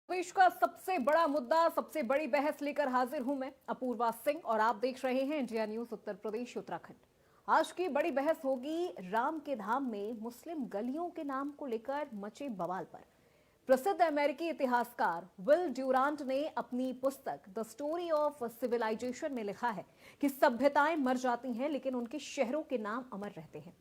देश का सबसे बड़ा मुद्दा, सबसे बड़ी बहस लेकर हाजिर हूं मैं अपूर्वा सिंह और आप देख रहे हैं इंडिया न्यूज उत्तर प्रदेश उत्तराखंड। आज की बड़ी बहस होगी राम के धाम में मुस्लिम गलियों के नाम को लेकर मचे बवाल पर। प्रसिद्ध अमेरिकी इतिहासकार विल ड्यूरांट ने अपनी पुस्तक द स्टोरी ऑफ सिविलाइजेशन में लिखा है कि सभ्यताएं मर जाती हैं लेकिन उनके शहरों के नाम अमर रहते हैं।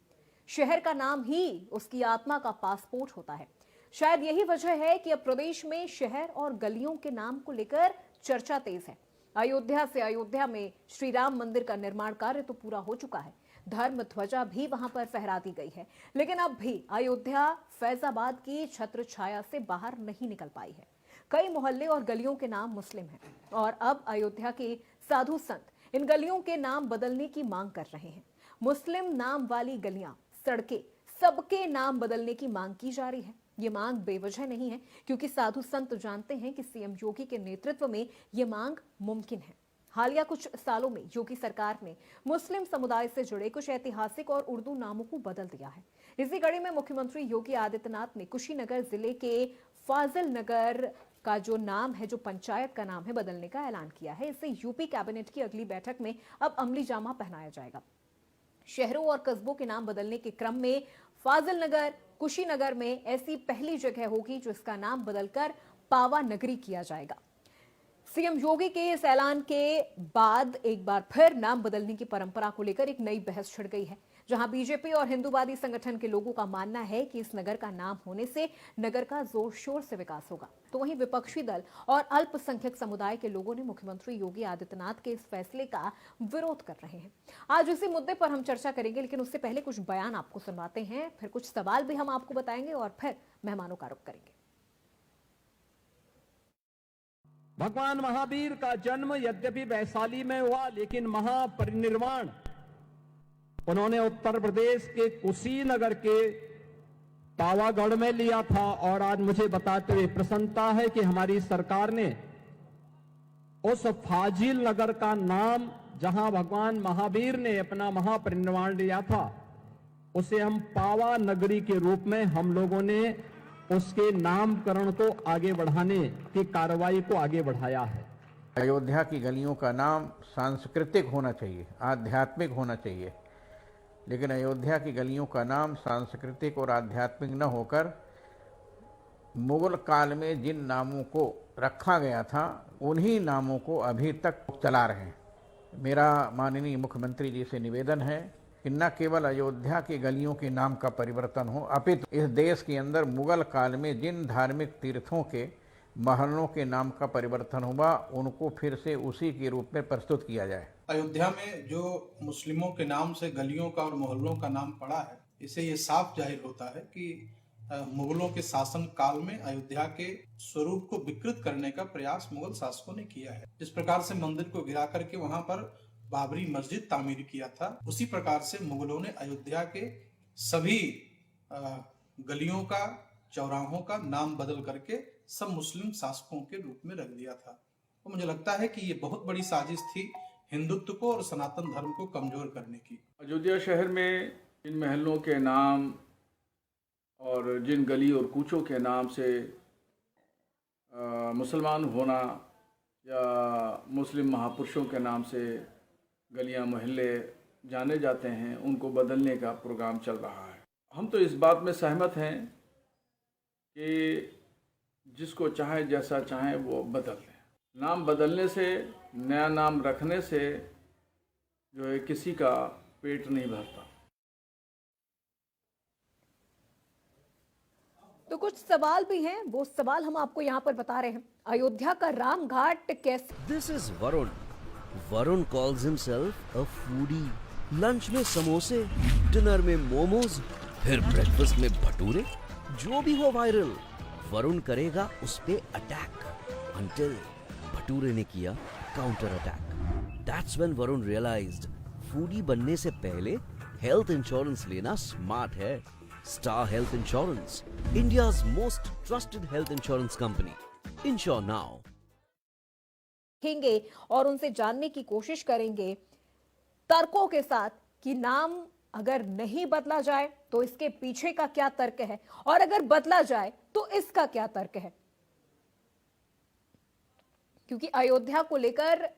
शहर का नाम ही उसकी आत्मा का पासपोर्ट होता है। शायद यही वजह है कि अब प्रदेश में शहर और गलियों के नाम को लेकर चर्चा तेज है। अयोध्या में श्री राम मंदिर का निर्माण कार्य तो पूरा हो चुका है, धर्म ध्वजा भी वहां पर फहरा दी गई है, लेकिन अब भी अयोध्या फैजाबाद की छत्र छाया से बाहर नहीं निकल पाई है। कई मोहल्ले और गलियों के नाम मुस्लिम हैं और अब अयोध्या के साधु संत इन गलियों के नाम बदलने की मांग कर रहे हैं। मुस्लिम नाम वाली गलियां, सड़कें, सबके नाम बदलने की मांग की जा रही है। ये मांग बेवजह नहीं है, क्योंकि साधु संत जानते हैं कि सीएम योगी के नेतृत्व में ये मांग मुमकिन है। हालिया कुछ सालों में योगी सरकार ने मुस्लिम समुदाय से जुड़े कुछ ऐतिहासिक और उर्दू नामों को बदल दिया है। इसी कड़ी में मुख्यमंत्री योगी आदित्यनाथ ने कुशीनगर जिले के फाजिल नगर का जो नाम है, जो पंचायत का नाम है, बदलने का ऐलान किया है। इससे यूपी कैबिनेट की अगली बैठक में अब अमली जामा पहनाया जाएगा। शहरों और कस्बों के नाम बदलने के क्रम में फाजिल नगर, कुशीनगर में ऐसी पहली जगह होगी जो इसका नाम बदलकर पावा नगरी किया जाएगा। सीएम योगी के इस ऐलान के बाद एक बार फिर नाम बदलने की परंपरा को लेकर एक नई बहस छिड़ गई है, जहां बीजेपी और हिंदूवादी संगठन के लोगों का मानना है कि इस नगर का नाम होने से नगर का जोर शोर से विकास होगा, तो वहीं विपक्षी दल और अल्पसंख्यक समुदाय के लोगों ने मुख्यमंत्री योगी आदित्यनाथ के इस फैसले का विरोध कर रहे हैं। आज इसी मुद्दे पर हम चर्चा करेंगे, लेकिन उससे पहले कुछ बयान आपको सुनवाते हैं, फिर कुछ सवाल भी हम आपको बताएंगे और फिर मेहमानों का रुख करेंगे। भगवान महावीर का जन्म यद्यपि वैशाली में हुआ, लेकिन महापरिनिर्वाण उन्होंने उत्तर प्रदेश के कुशीनगर के पावागढ़ में लिया था। और आज मुझे बताते हुए प्रसन्नता है कि हमारी सरकार ने उस फाजिल नगर का नाम, जहां भगवान महावीर ने अपना महापरिनिर्वाण लिया था, उसे हम पावा नगरी के रूप में हम लोगों ने उसके नामकरण को आगे बढ़ाने की कार्रवाई को आगे बढ़ाया है। अयोध्या की गलियों का नाम सांस्कृतिक होना चाहिए, आध्यात्मिक होना चाहिए, लेकिन अयोध्या की गलियों का नाम सांस्कृतिक और आध्यात्मिक न होकर मुगल काल में जिन नामों को रखा गया था उन्हीं नामों को अभी तक चला रहे हैं। मेरा माननीय मुख्यमंत्री जी से निवेदन है कि न केवल अयोध्या की गलियों के नाम का परिवर्तन हो, अपितु इस देश के अंदर मुगल काल में जिन धार्मिक तीर्थों के महलों के नाम का परिवर्तन हुआ उनको फिर से उसी के रूप में प्रस्तुत किया जाए। अयोध्या में जो मुस्लिमों के नाम से गलियों का और मोहल्लों का नाम पड़ा है, इससे ये साफ जाहिर होता है कि मुगलों के शासन काल में अयोध्या के स्वरूप को विकृत करने का प्रयास मुगल शासकों ने किया है। जिस प्रकार से मंदिर को गिरा करके वहां पर बाबरी मस्जिद तामीर किया था, उसी प्रकार से मुगलों ने अयोध्या के सभी गलियों का, चौराहों का नाम बदल करके सब मुस्लिम शासकों के रूप में रख दिया था। तो मुझे लगता है कि ये बहुत बड़ी साजिश थी हिंदुत्व को और सनातन धर्म को कमजोर करने की। अयोध्या शहर में इन महलों के नाम और जिन गली और कूचों के नाम से मुसलमान होना या मुस्लिम महापुरुषों के नाम से गलियां मोहल्ले जाने जाते हैं, उनको बदलने का प्रोग्राम चल रहा है। हम तो इस बात में सहमत हैं कि जिसको चाहे, जैसा चाहे वो बदल लें। नाम बदलने से, नया नाम रखने से जो है किसी का पेट नहीं भरता। तो कुछ सवाल भी हैं, वो सवाल हम आपको यहाँ पर बता रहे हैं। अयोध्या का राम घाट कैसे? This is Varun. Varun calls himself a foodie. Lunch में समोसे, डिनर में मोमोज, फिर ब्रेकफास्ट में भटूरे। जो भी हो वायरल, वरुण करेगा उस पे अटैक, until भटूरे ने किया counter attack. That's when Varun realized foodie बनने से पहले हेल्थ इंश्योरेंस लेना स्मार्ट है। Star Health Insurance, India's most trusted health insurance company. Insure now. देखेंगे और उनसे जानने की कोशिश करेंगे तर्कों के साथ कि नाम अगर नहीं बदला जाए तो इसके पीछे का क्या तर्क है, और अगर बदला जाए तो इसका क्या तर्क है। क्योंकि अयोध्या को लेकर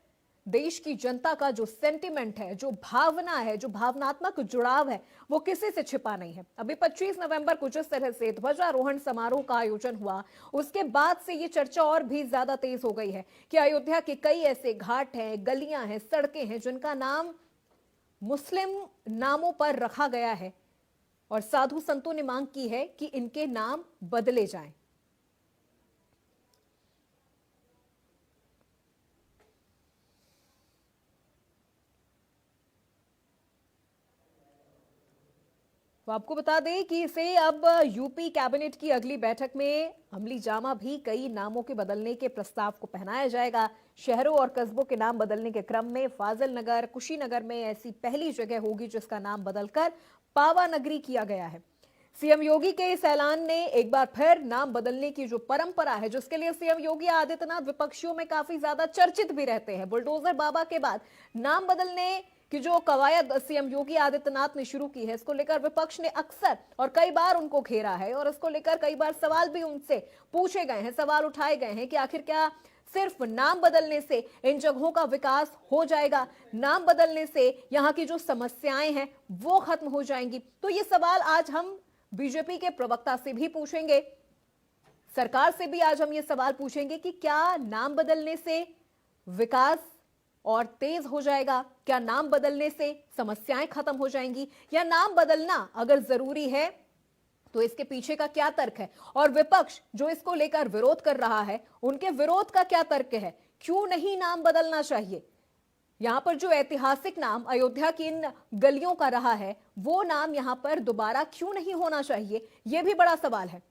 देश की जनता का जो सेंटिमेंट है, जो भावना है, जो भावनात्मक जुड़ाव है, वो किसी से छिपा नहीं है। अभी 25 नवंबर को जिस तरह से ध्वजारोहण समारोह का आयोजन हुआ, उसके बाद से ये चर्चा और भी ज्यादा तेज हो गई है कि अयोध्या के कई ऐसे घाट हैं, गलियां हैं, सड़कें हैं जिनका नाम मुस्लिम नामों पर रखा गया है और साधु संतों ने मांग की है कि इनके नाम बदले जाएं। तो आपको बता दें कि इसे अब यूपी कैबिनेट की अगली बैठक में अमली जामा भी कई नामों के बदलने के प्रस्ताव को पहनाया जाएगा। शहरों और कस्बों के नाम बदलने के क्रम में फाजिल नगर, कुशीनगर में ऐसी पहली जगह होगी जिसका नाम बदलकर पावा नगरी किया गया है। सीएम योगी के इस ऐलान ने एक बार फिर नाम बदलने की जो परंपरा है, जिसके लिए सीएम योगी आदित्यनाथ विपक्षियों में काफी ज्यादा चर्चित भी रहते हैं। बुलडोजर बाबा के बाद नाम बदलने कि जो कवायद सीएम योगी आदित्यनाथ ने शुरू की है, इसको लेकर विपक्ष ने अक्सर और कई बार उनको घेरा है और इसको लेकर कई बार सवाल भी उनसे पूछे गए हैं, सवाल उठाए गए हैं कि आखिर क्या सिर्फ नाम बदलने से इन जगहों का विकास हो जाएगा? नाम बदलने से यहाँ की जो समस्याएं हैं वो खत्म हो जाएंगी? तो ये सवाल आज हम बीजेपी के प्रवक्ता से भी पूछेंगे, सरकार से भी आज हम ये सवाल पूछेंगे कि क्या नाम बदलने से विकास और तेज हो जाएगा? क्या नाम बदलने से समस्याएं खत्म हो जाएंगी? या नाम बदलना अगर जरूरी है तो इसके पीछे का क्या तर्क है? और विपक्ष जो इसको लेकर विरोध कर रहा है, उनके विरोध का क्या तर्क है? क्यों नहीं नाम बदलना चाहिए? यहां पर जो ऐतिहासिक नाम अयोध्या की इन गलियों का रहा है, वो नाम यहां पर दोबारा क्यों नहीं होना चाहिए? यह भी बड़ा सवाल है।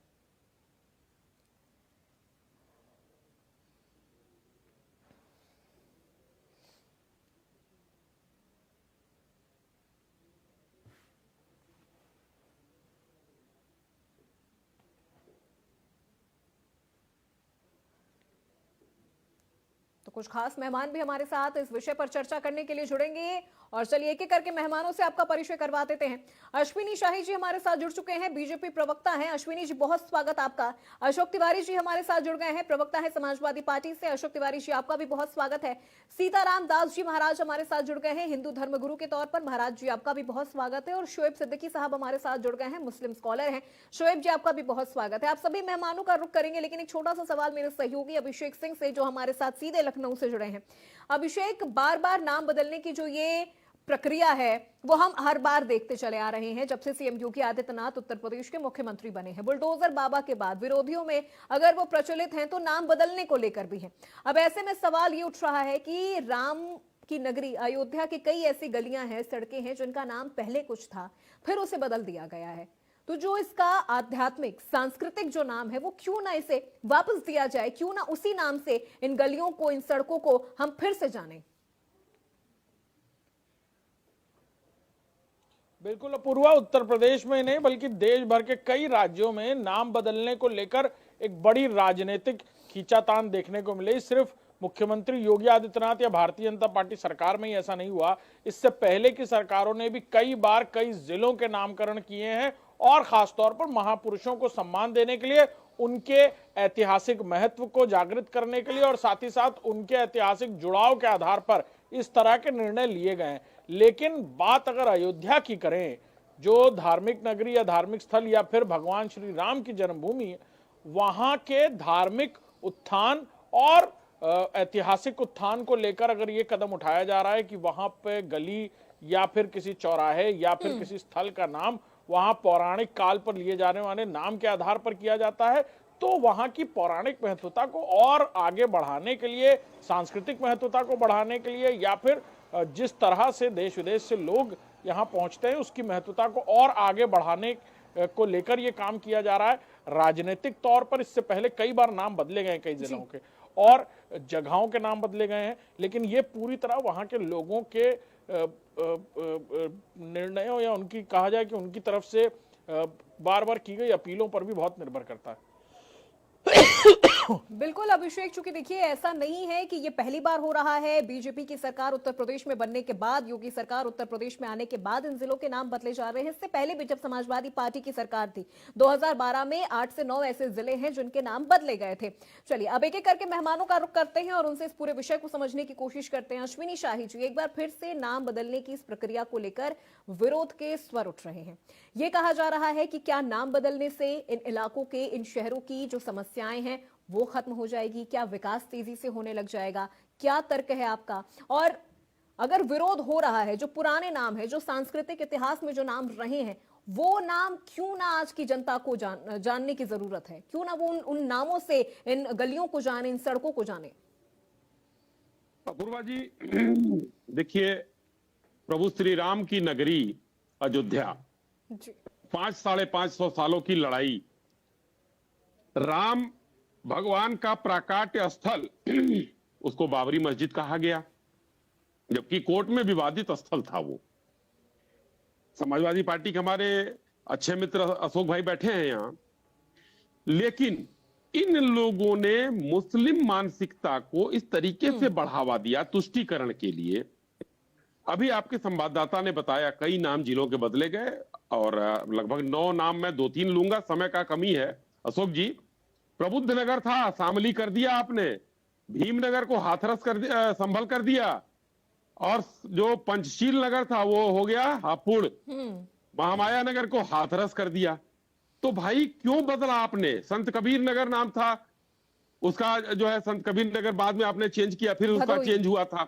तो कुछ खास मेहमान भी हमारे साथ इस विषय पर चर्चा करने के लिए जुड़ेंगे और चलिए एक एक करके मेहमानों से आपका परिचय करवा देते हैं। अश्विनी शाही जी हमारे साथ जुड़ चुके हैं, बीजेपी प्रवक्ता हैं। अश्विनी जी बहुत स्वागत आपका। अशोक तिवारी जी हमारे साथ जुड़ गए हैं, प्रवक्ता है समाजवादी पार्टी से। अशोक तिवारी जी आपका भी बहुत स्वागत है। सीताराम दास जी महाराज हमारे साथ जुड़ गए हैं, हिंदू धर्मगुरु के तौर पर। महाराज जी आपका भी बहुत स्वागत है। और शोएब सिद्दीकी साहब हमारे साथ जुड़ गए हैं, मुस्लिम स्कॉलर हैं। शोएब जी आपका भी बहुत स्वागत है। आप सभी मेहमानों का रुख करेंगे, लेकिन एक छोटा सा सवाल मेरे सहयोगी अभिषेक सिंह से जो हमारे साथ सीधे लखनऊ से जुड़े हैं। अभिषेक, बार बार नाम बदलने की जो ये प्रक्रिया है वो हम हर बार देखते चले आ रहे हैं जब से सीएम योगी आदित्यनाथ उत्तर प्रदेश के मुख्यमंत्री बने हैं। बुलडोजर बाबा के बाद विरोधियों में अगर वो प्रचलित हैं तो नाम बदलने को लेकर भी है। अब ऐसे में सवाल ये उठ रहा है कि राम की नगरी अयोध्या की कई ऐसी गलियां हैं, सड़कें हैं जिनका नाम पहले कुछ था, फिर उसे बदल दिया गया है। तो जो इसका आध्यात्मिक सांस्कृतिक जो नाम है वो क्यों ना इसे वापस दिया जाए? क्यों ना उसी नाम से इन गलियों को, इन सड़कों को हम फिर से जानें? बिल्कुल अपूर्वा, उत्तर प्रदेश में नहीं बल्कि देश भर के कई राज्यों में नाम बदलने को लेकर एक बड़ी राजनीतिक खींचातान देखने को मिली। सिर्फ मुख्यमंत्री योगी आदित्यनाथ या भारतीय जनता पार्टी सरकार में ही ऐसा नहीं हुआ, इससे पहले की सरकारों ने भी कई बार कई जिलों के नामकरण किए हैं और खासतौर पर महापुरुषों को सम्मान देने के लिए, उनके ऐतिहासिक महत्व को जागृत करने के लिए और साथ ही साथ उनके ऐतिहासिक जुड़ाव के आधार पर इस तरह के निर्णय लिए गए हैं। लेकिन बात अगर अयोध्या की करें, जो धार्मिक नगरी या धार्मिक स्थल या फिर भगवान श्री राम की जन्मभूमि, वहां के धार्मिक उत्थान और ऐतिहासिक उत्थान को लेकर अगर ये कदम उठाया जा रहा है कि वहां पे गली या फिर किसी चौराहे या फिर किसी स्थल का नाम वहां पौराणिक काल पर लिए जाने वाले नाम के आधार पर किया जाता है, तो वहां की पौराणिक महत्वता को और आगे बढ़ाने के लिए, सांस्कृतिक महत्वता को बढ़ाने के लिए या फिर जिस तरह से देश विदेश से लोग यहाँ पहुंचते हैं उसकी महत्वता को और आगे बढ़ाने को लेकर ये काम किया जा रहा है। राजनीतिक तौर पर इससे पहले कई बार नाम बदले गए कई जिलों के और जगहों के नाम बदले गए हैं, लेकिन ये पूरी तरह वहां के लोगों के निर्णयों या उनकी कहा जाए कि उनकी तरफ से बार बार की गई अपीलों पर भी बहुत निर्भर करता है। बिल्कुल अभिषेक, चूंकि देखिए ऐसा नहीं है कि ये पहली बार हो रहा है। बीजेपी की सरकार उत्तर प्रदेश में बनने के बाद, योगी सरकार उत्तर प्रदेश में आने के बाद इन जिलों के नाम बदले जा रहे हैं। इससे पहले भी जब समाजवादी पार्टी की सरकार थी 2012 में 8 से 9 ऐसे जिले हैं जिनके नाम बदले गए थे। चलिए अब एक एक करके मेहमानों का रुख करते हैं और उनसे इस पूरे विषय को समझने की कोशिश करते हैं। अश्विनी शाही जी, एक बार फिर से नाम बदलने की इस प्रक्रिया को लेकर विरोध के स्वर उठ रहे हैं। ये कहा जा रहा है कि क्या नाम बदलने से इन इलाकों के, इन शहरों की जो समस्याएं हैं वो खत्म हो जाएगी? क्या विकास तेजी से होने लग जाएगा? क्या तर्क है आपका? और अगर विरोध हो रहा है, जो पुराने नाम है, जो सांस्कृतिक इतिहास में जो नाम रहे हैं, वो नाम क्यों ना आज की जनता को जानने की जरूरत है? क्यों ना वो उन नामों से इन गलियों को जाने, इन सड़कों को जाने? अपूर्वा जी, देखिए, प्रभु श्री राम की नगरी अयोध्या, 500-550 सालों की लड़ाई, राम भगवान का प्राकाट्य स्थल, उसको बाबरी मस्जिद कहा गया, जबकि कोर्ट में विवादित स्थल था वो। समाजवादी पार्टी के हमारे अच्छे मित्र अशोक भाई बैठे हैं यहाँ, लेकिन इन लोगों ने मुस्लिम मानसिकता को इस तरीके से बढ़ावा दिया तुष्टीकरण के लिए। अभी आपके संवाददाता ने बताया कई नाम जिलों के बदले गए और लगभग 9 नाम मैं 2-3 लूंगा, समय का कमी है। अशोक जी, प्रबुद्ध नगर था, शामली कर दिया आपने, भीमनगर को हाथरस कर दिया, संभल कर दिया, और जो पंचशील नगर था वो हो गया हापुड़, महामाया नगर को हाथरस कर दिया। तो भाई क्यों बदला आपने? संत कबीर नगर नाम था उसका, जो है संत कबीर नगर बाद में आपने चेंज किया, फिर उसका चेंज हुआ था।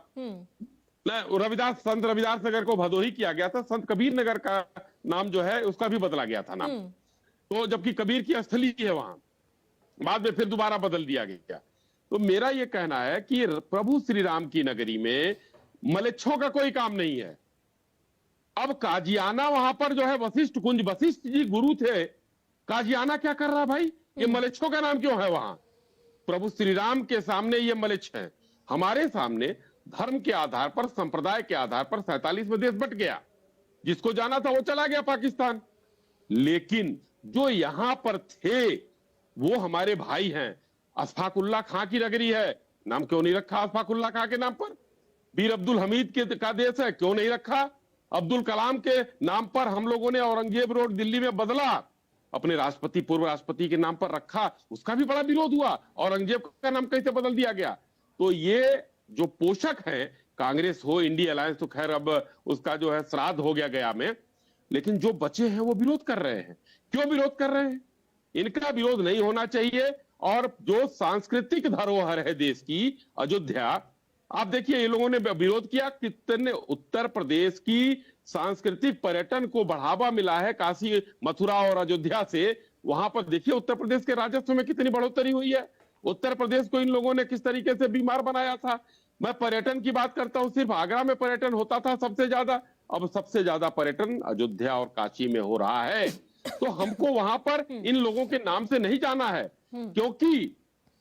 संत रविदास नगर को भदोही किया गया था, संत कबीर नगर का नाम जो है उसका भी बदला गया था नाम, तो जबकि कबीर की स्थली है वहां, बाद में फिर दोबारा बदल दिया गया। तो मेरा यह कहना है कि प्रभु श्री राम की नगरी में मलेच्छों का कोई काम नहीं है। अब काजियाना वहां पर जो है वशिष्ठ कुंज, वशिष्ठ जी गुरु थे, काजियाना क्या कर रहा भाई? ये मलेच्छों का नाम क्यों है वहां? प्रभु श्री राम के सामने ये मलेच्छ है, हमारे सामने धर्म के आधार पर, संप्रदाय के आधार पर 47 में देश बट गया, जिसको जाना था वो चला गया पाकिस्तान। लेकिन जो यहां पर थे वो हमारे भाई हैं। अशफाकुल्ला खां की नगरी है, नाम क्यों नहीं रखा अशफाकुल्ला खां के नाम पर? बीर अब्दुल हमीद का देश है, क्यों नहीं रखा? अब्दुल कलाम के नाम पर हम लोगों ने औरंगजेब रोड दिल्ली में बदला, अपने राष्ट्रपति, पूर्व राष्ट्रपति के नाम पर रखा, उसका भी बड़ा विरोध हुआ, औरंगजेब का नाम कैसे बदल दिया गया? तो ये जो पोषक है, कांग्रेस हो, इंडिया अलायंस, तो खैर अब उसका जो है श्राद्ध हो गया में, लेकिन जो बचे हैं वो विरोध कर रहे हैं। क्यों विरोध कर रहे हैं? इनका विरोध नहीं होना चाहिए। और जो सांस्कृतिक धरोहर है देश की, अयोध्या, आप देखिए ये लोगों ने विरोध किया, कितने उत्तर प्रदेश की सांस्कृतिक पर्यटन को बढ़ावा मिला है काशी, मथुरा और अयोध्या से। वहां पर देखिए उत्तर प्रदेश के राजस्व में कितनी बढ़ोतरी हुई है। उत्तर प्रदेश को इन लोगों ने किस तरीके से बीमार बनाया था। मैं पर्यटन की बात करता हूं, सिर्फ आगरा में पर्यटन होता था सबसे ज्यादा, अब सबसे ज्यादा पर्यटन अयोध्या और काशी में हो रहा है। तो हमको वहां पर इन लोगों के नाम से नहीं जाना है, क्योंकि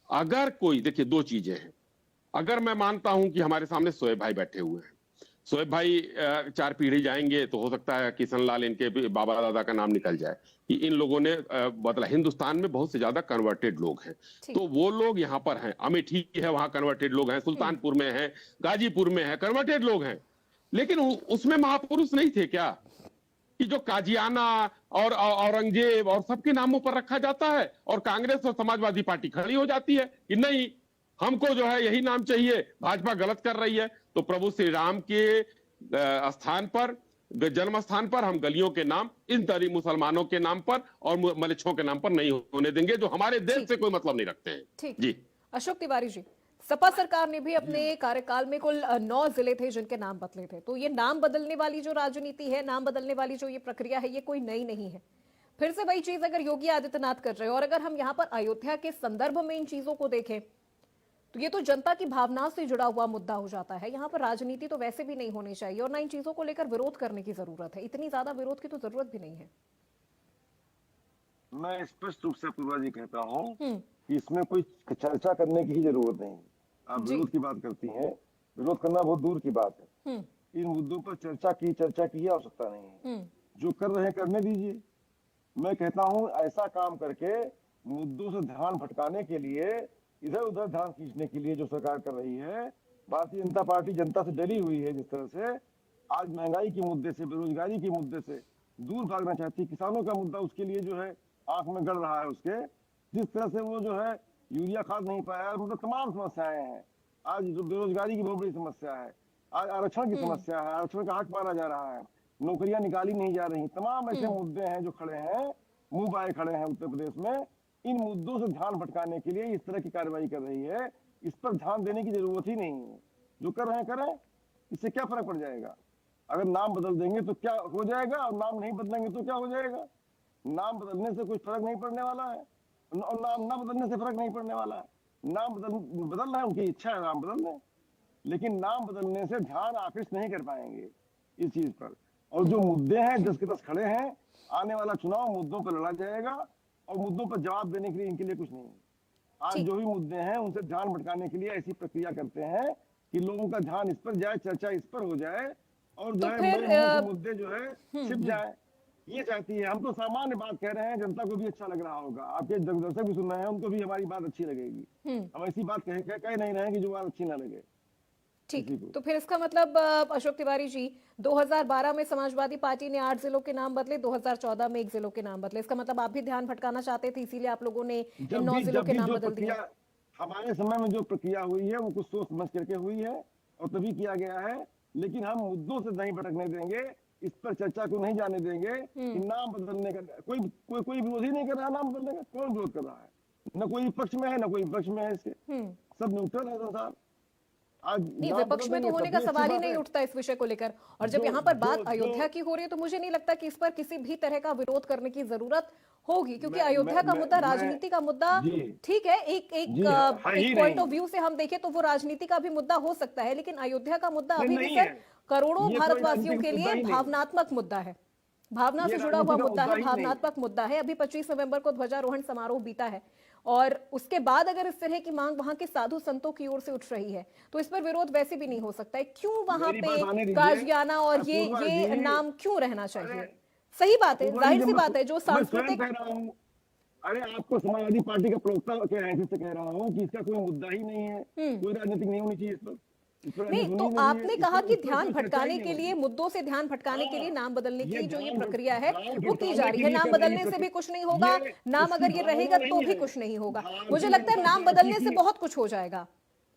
अगर कोई, देखिए 2 चीजें हैं। अगर मैं मानता हूं कि हमारे सामने शोएब भाई बैठे हुए हैं, शोएब भाई 4 पीढ़ी जाएंगे तो हो सकता है किशन लाल इनके बाबा दादा का नाम निकल जाए कि इन लोगों ने बदला। हिंदुस्तान में बहुत से ज्यादा कन्वर्टेड लोग हैं, तो वो लोग यहाँ पर हैं। अमेठी है, वहां कन्वर्टेड लोग हैं, सुल्तानपुर में है, गाजीपुर में है, कन्वर्टेड लोग हैं। लेकिन उसमें महापुरुष नहीं थे क्या कि जो काजियाना और औरंगजेब और सबके नामों पर रखा जाता है, और कांग्रेस और समाजवादी पार्टी खड़ी हो जाती है कि नहीं, हमको जो है यही नाम चाहिए, भाजपा गलत कर रही है। तो प्रभु श्री राम के स्थान पर, जन्म स्थान पर हम गलियों के नाम इन तरह मुसलमानों के नाम पर और मलेच्छों के नाम पर नहीं होने देंगे, जो हमारे देश से कोई मतलब नहीं रखते हैं। जी अशोक तिवारी जी, सपा सरकार ने भी अपने कार्यकाल में कुल 9 जिले थे जिनके नाम बदले थे। तो ये नाम बदलने वाली जो राजनीति है, नाम बदलने वाली जो ये प्रक्रिया है, ये कोई नई नहीं है। फिर से वही चीज अगर योगी आदित्यनाथ कर रहे हैं, और अगर हम यहाँ पर अयोध्या के संदर्भ में इन चीजों को देखें तो ये तो जनता की भावनाओं से जुड़ा हुआ मुद्दा हो जाता है। यहाँ पर राजनीति तो वैसे भी नहीं होनी चाहिए, और ना इन चीजों को लेकर विरोध करने की जरूरत है। इतनी ज्यादा विरोध की तो जरूरत भी नहीं है। मैं स्पष्ट रूप से पूर्वा जी कहता हूँ कि इसमें कोई चर्चा करने की ही जरूरत नहीं। आप विरोध की बात करती हैं, विरोध करना बहुत दूर की बात है। इन मुद्दों पर चर्चा की आवश्यकता नहीं है। जो कर रहे हैं करने दीजिए। मैं कहता हूं ऐसा काम करके मुद्दों से ध्यान भटकाने के लिए इधर उधर ध्यान खींचने के लिए जो सरकार कर रही है, भारतीय जनता पार्टी जनता से डरी हुई है। जिस तरह से आज महंगाई के मुद्दे से, बेरोजगारी के मुद्दे से दूर भागना चाहती है, किसानों का मुद्दा उसके लिए जो है आंख में गड़ रहा है उसके, जिस तरह से वो जो है यूरिया खाद नहीं पाया, मतलब तमाम समस्याएं हैं। आज जो बेरोजगारी की बहुत बड़ी समस्या है, आज आरक्षण की समस्या है, आरक्षण का हक मारा जा रहा है, नौकरियां निकाली नहीं जा रही, तमाम ऐसे मुद्दे हैं जो खड़े हैं, मुंह बाए खड़े हैं उत्तर प्रदेश में। इन मुद्दों से ध्यान भटकाने के लिए इस तरह की कार्रवाई कर रही है। इस पर ध्यान देने की जरूरत ही नहीं है। जो कर रहे हैं करें, इससे क्या फर्क पड़ जाएगा? अगर नाम बदल देंगे तो क्या हो जाएगा, और नाम नहीं बदलेंगे तो क्या हो जाएगा? नाम बदलने से कोई फर्क नहीं पड़ने वाला है, और नाम न बदलने से फर्क नहीं पड़ने वाला है। नाम बदलना है, उनकी इच्छा है, नाम बदल दें, लेकिन नाम बदलने से ध्यान आकृष्ट नहीं कर पाएंगे इस चीज पर। और जो मुद्दे हैं 10 के 10 खड़े हैं, आने वाला चुनाव मुद्दों पर लड़ा जाएगा, और मुद्दों पर जवाब देने के लिए इनके लिए कुछ नहीं है। आज जो भी मुद्दे हैं उनसे ध्यान भटकाने के लिए ऐसी प्रक्रिया करते हैं कि लोगों का ध्यान इस पर जाए, चर्चा इस पर हो जाए, और जो है मुद्दे जो है छिप जाए, ये चाहती है। हम तो सामान्य बात कह रहे हैं, जनता को भी अच्छा लग रहा होगा, आपके दर्शक भी सुन रहे हैं, उनको भी हमारी बात अच्छी लगेगी। हम ऐसी बात कह नहीं रहे हैं कि जो बात अच्छी ना लगे। ठीक, तो फिर इसका मतलब अशोक तिवारी जी, 2012 में समाजवादी पार्टी ने 8 जिलों के नाम बदले, 2014 में 1 जिलों के नाम बदले। इसका मतलब आप भी ध्यान भटकाना चाहते थे, इसीलिए आप लोगों ने इन 9 जिलों के नाम बदल दिए। हमारे समय में जो प्रक्रिया हुई है वो कुछ सोच समझ करके हुई है और तभी किया गया है, लेकिन हम मुद्दों से नहीं भटकने देंगे, इस पर चर्चा को नहीं जाने देंगे कि नाम बदलने का कोई विरोधी नहीं कर रहा। नाम बदलने का कौन विरोध कर रहा है? न कोई विपक्ष में है, न कोई विपक्ष में है, इसके सब न्यूट्रल है संसार। आज नहीं, विपक्ष में तो होने का सवाल ही नहीं उठता इस विषय को लेकर। और जब यहाँ पर बात अयोध्या की हो रही है तो मुझे नहीं लगता कि इस पर किसी भी तरह का विरोध करने की जरूरत होगी, क्योंकि अयोध्या का मुद्दा राजनीति का मुद्दा, ठीक है, एक पॉइंट ऑफ व्यू से हम देखें तो वो राजनीति का भी मुद्दा हो सकता है, लेकिन अयोध्या का मुद्दा अभी भी सर करोड़ों भारतवासियों के लिए भावनात्मक मुद्दा है, भावना से जुड़ा हुआ मुद्दा है, भावनात्मक मुद्दा है। अभी 25 नवंबर को ध्वजारोहण समारोह बीता है, और उसके बाद अगर इस तरह की मांग वहां के साधु संतों की ओर से उठ रही है तो इस पर विरोध वैसे भी नहीं हो सकता है। क्यों वहां पे काजियाना और ये नाम क्यों रहना चाहिए? सही बात है, जाहिर सी बात है, जो सांस्कृतिक। अरे आपको समाजवादी पार्टी का प्रवक्ता के हैसियत से कह रहा हूँ कि इसका कोई मुद्दा ही नहीं है, कोई राजनीतिक नहीं होनी चाहिए इस पर। नहीं, तो आपने कहा कि ध्यान भटकाने के लिए, मुद्दों से ध्यान भटकाने के लिए नाम बदलने की जो ये प्रक्रिया है वो की जा रही है। नाम बदलने से भी कुछ नहीं होगा, नाम अगर ये रहेगा तो भी कुछ नहीं होगा। मुझे लगता है नाम बदलने से बहुत कुछ हो जाएगा,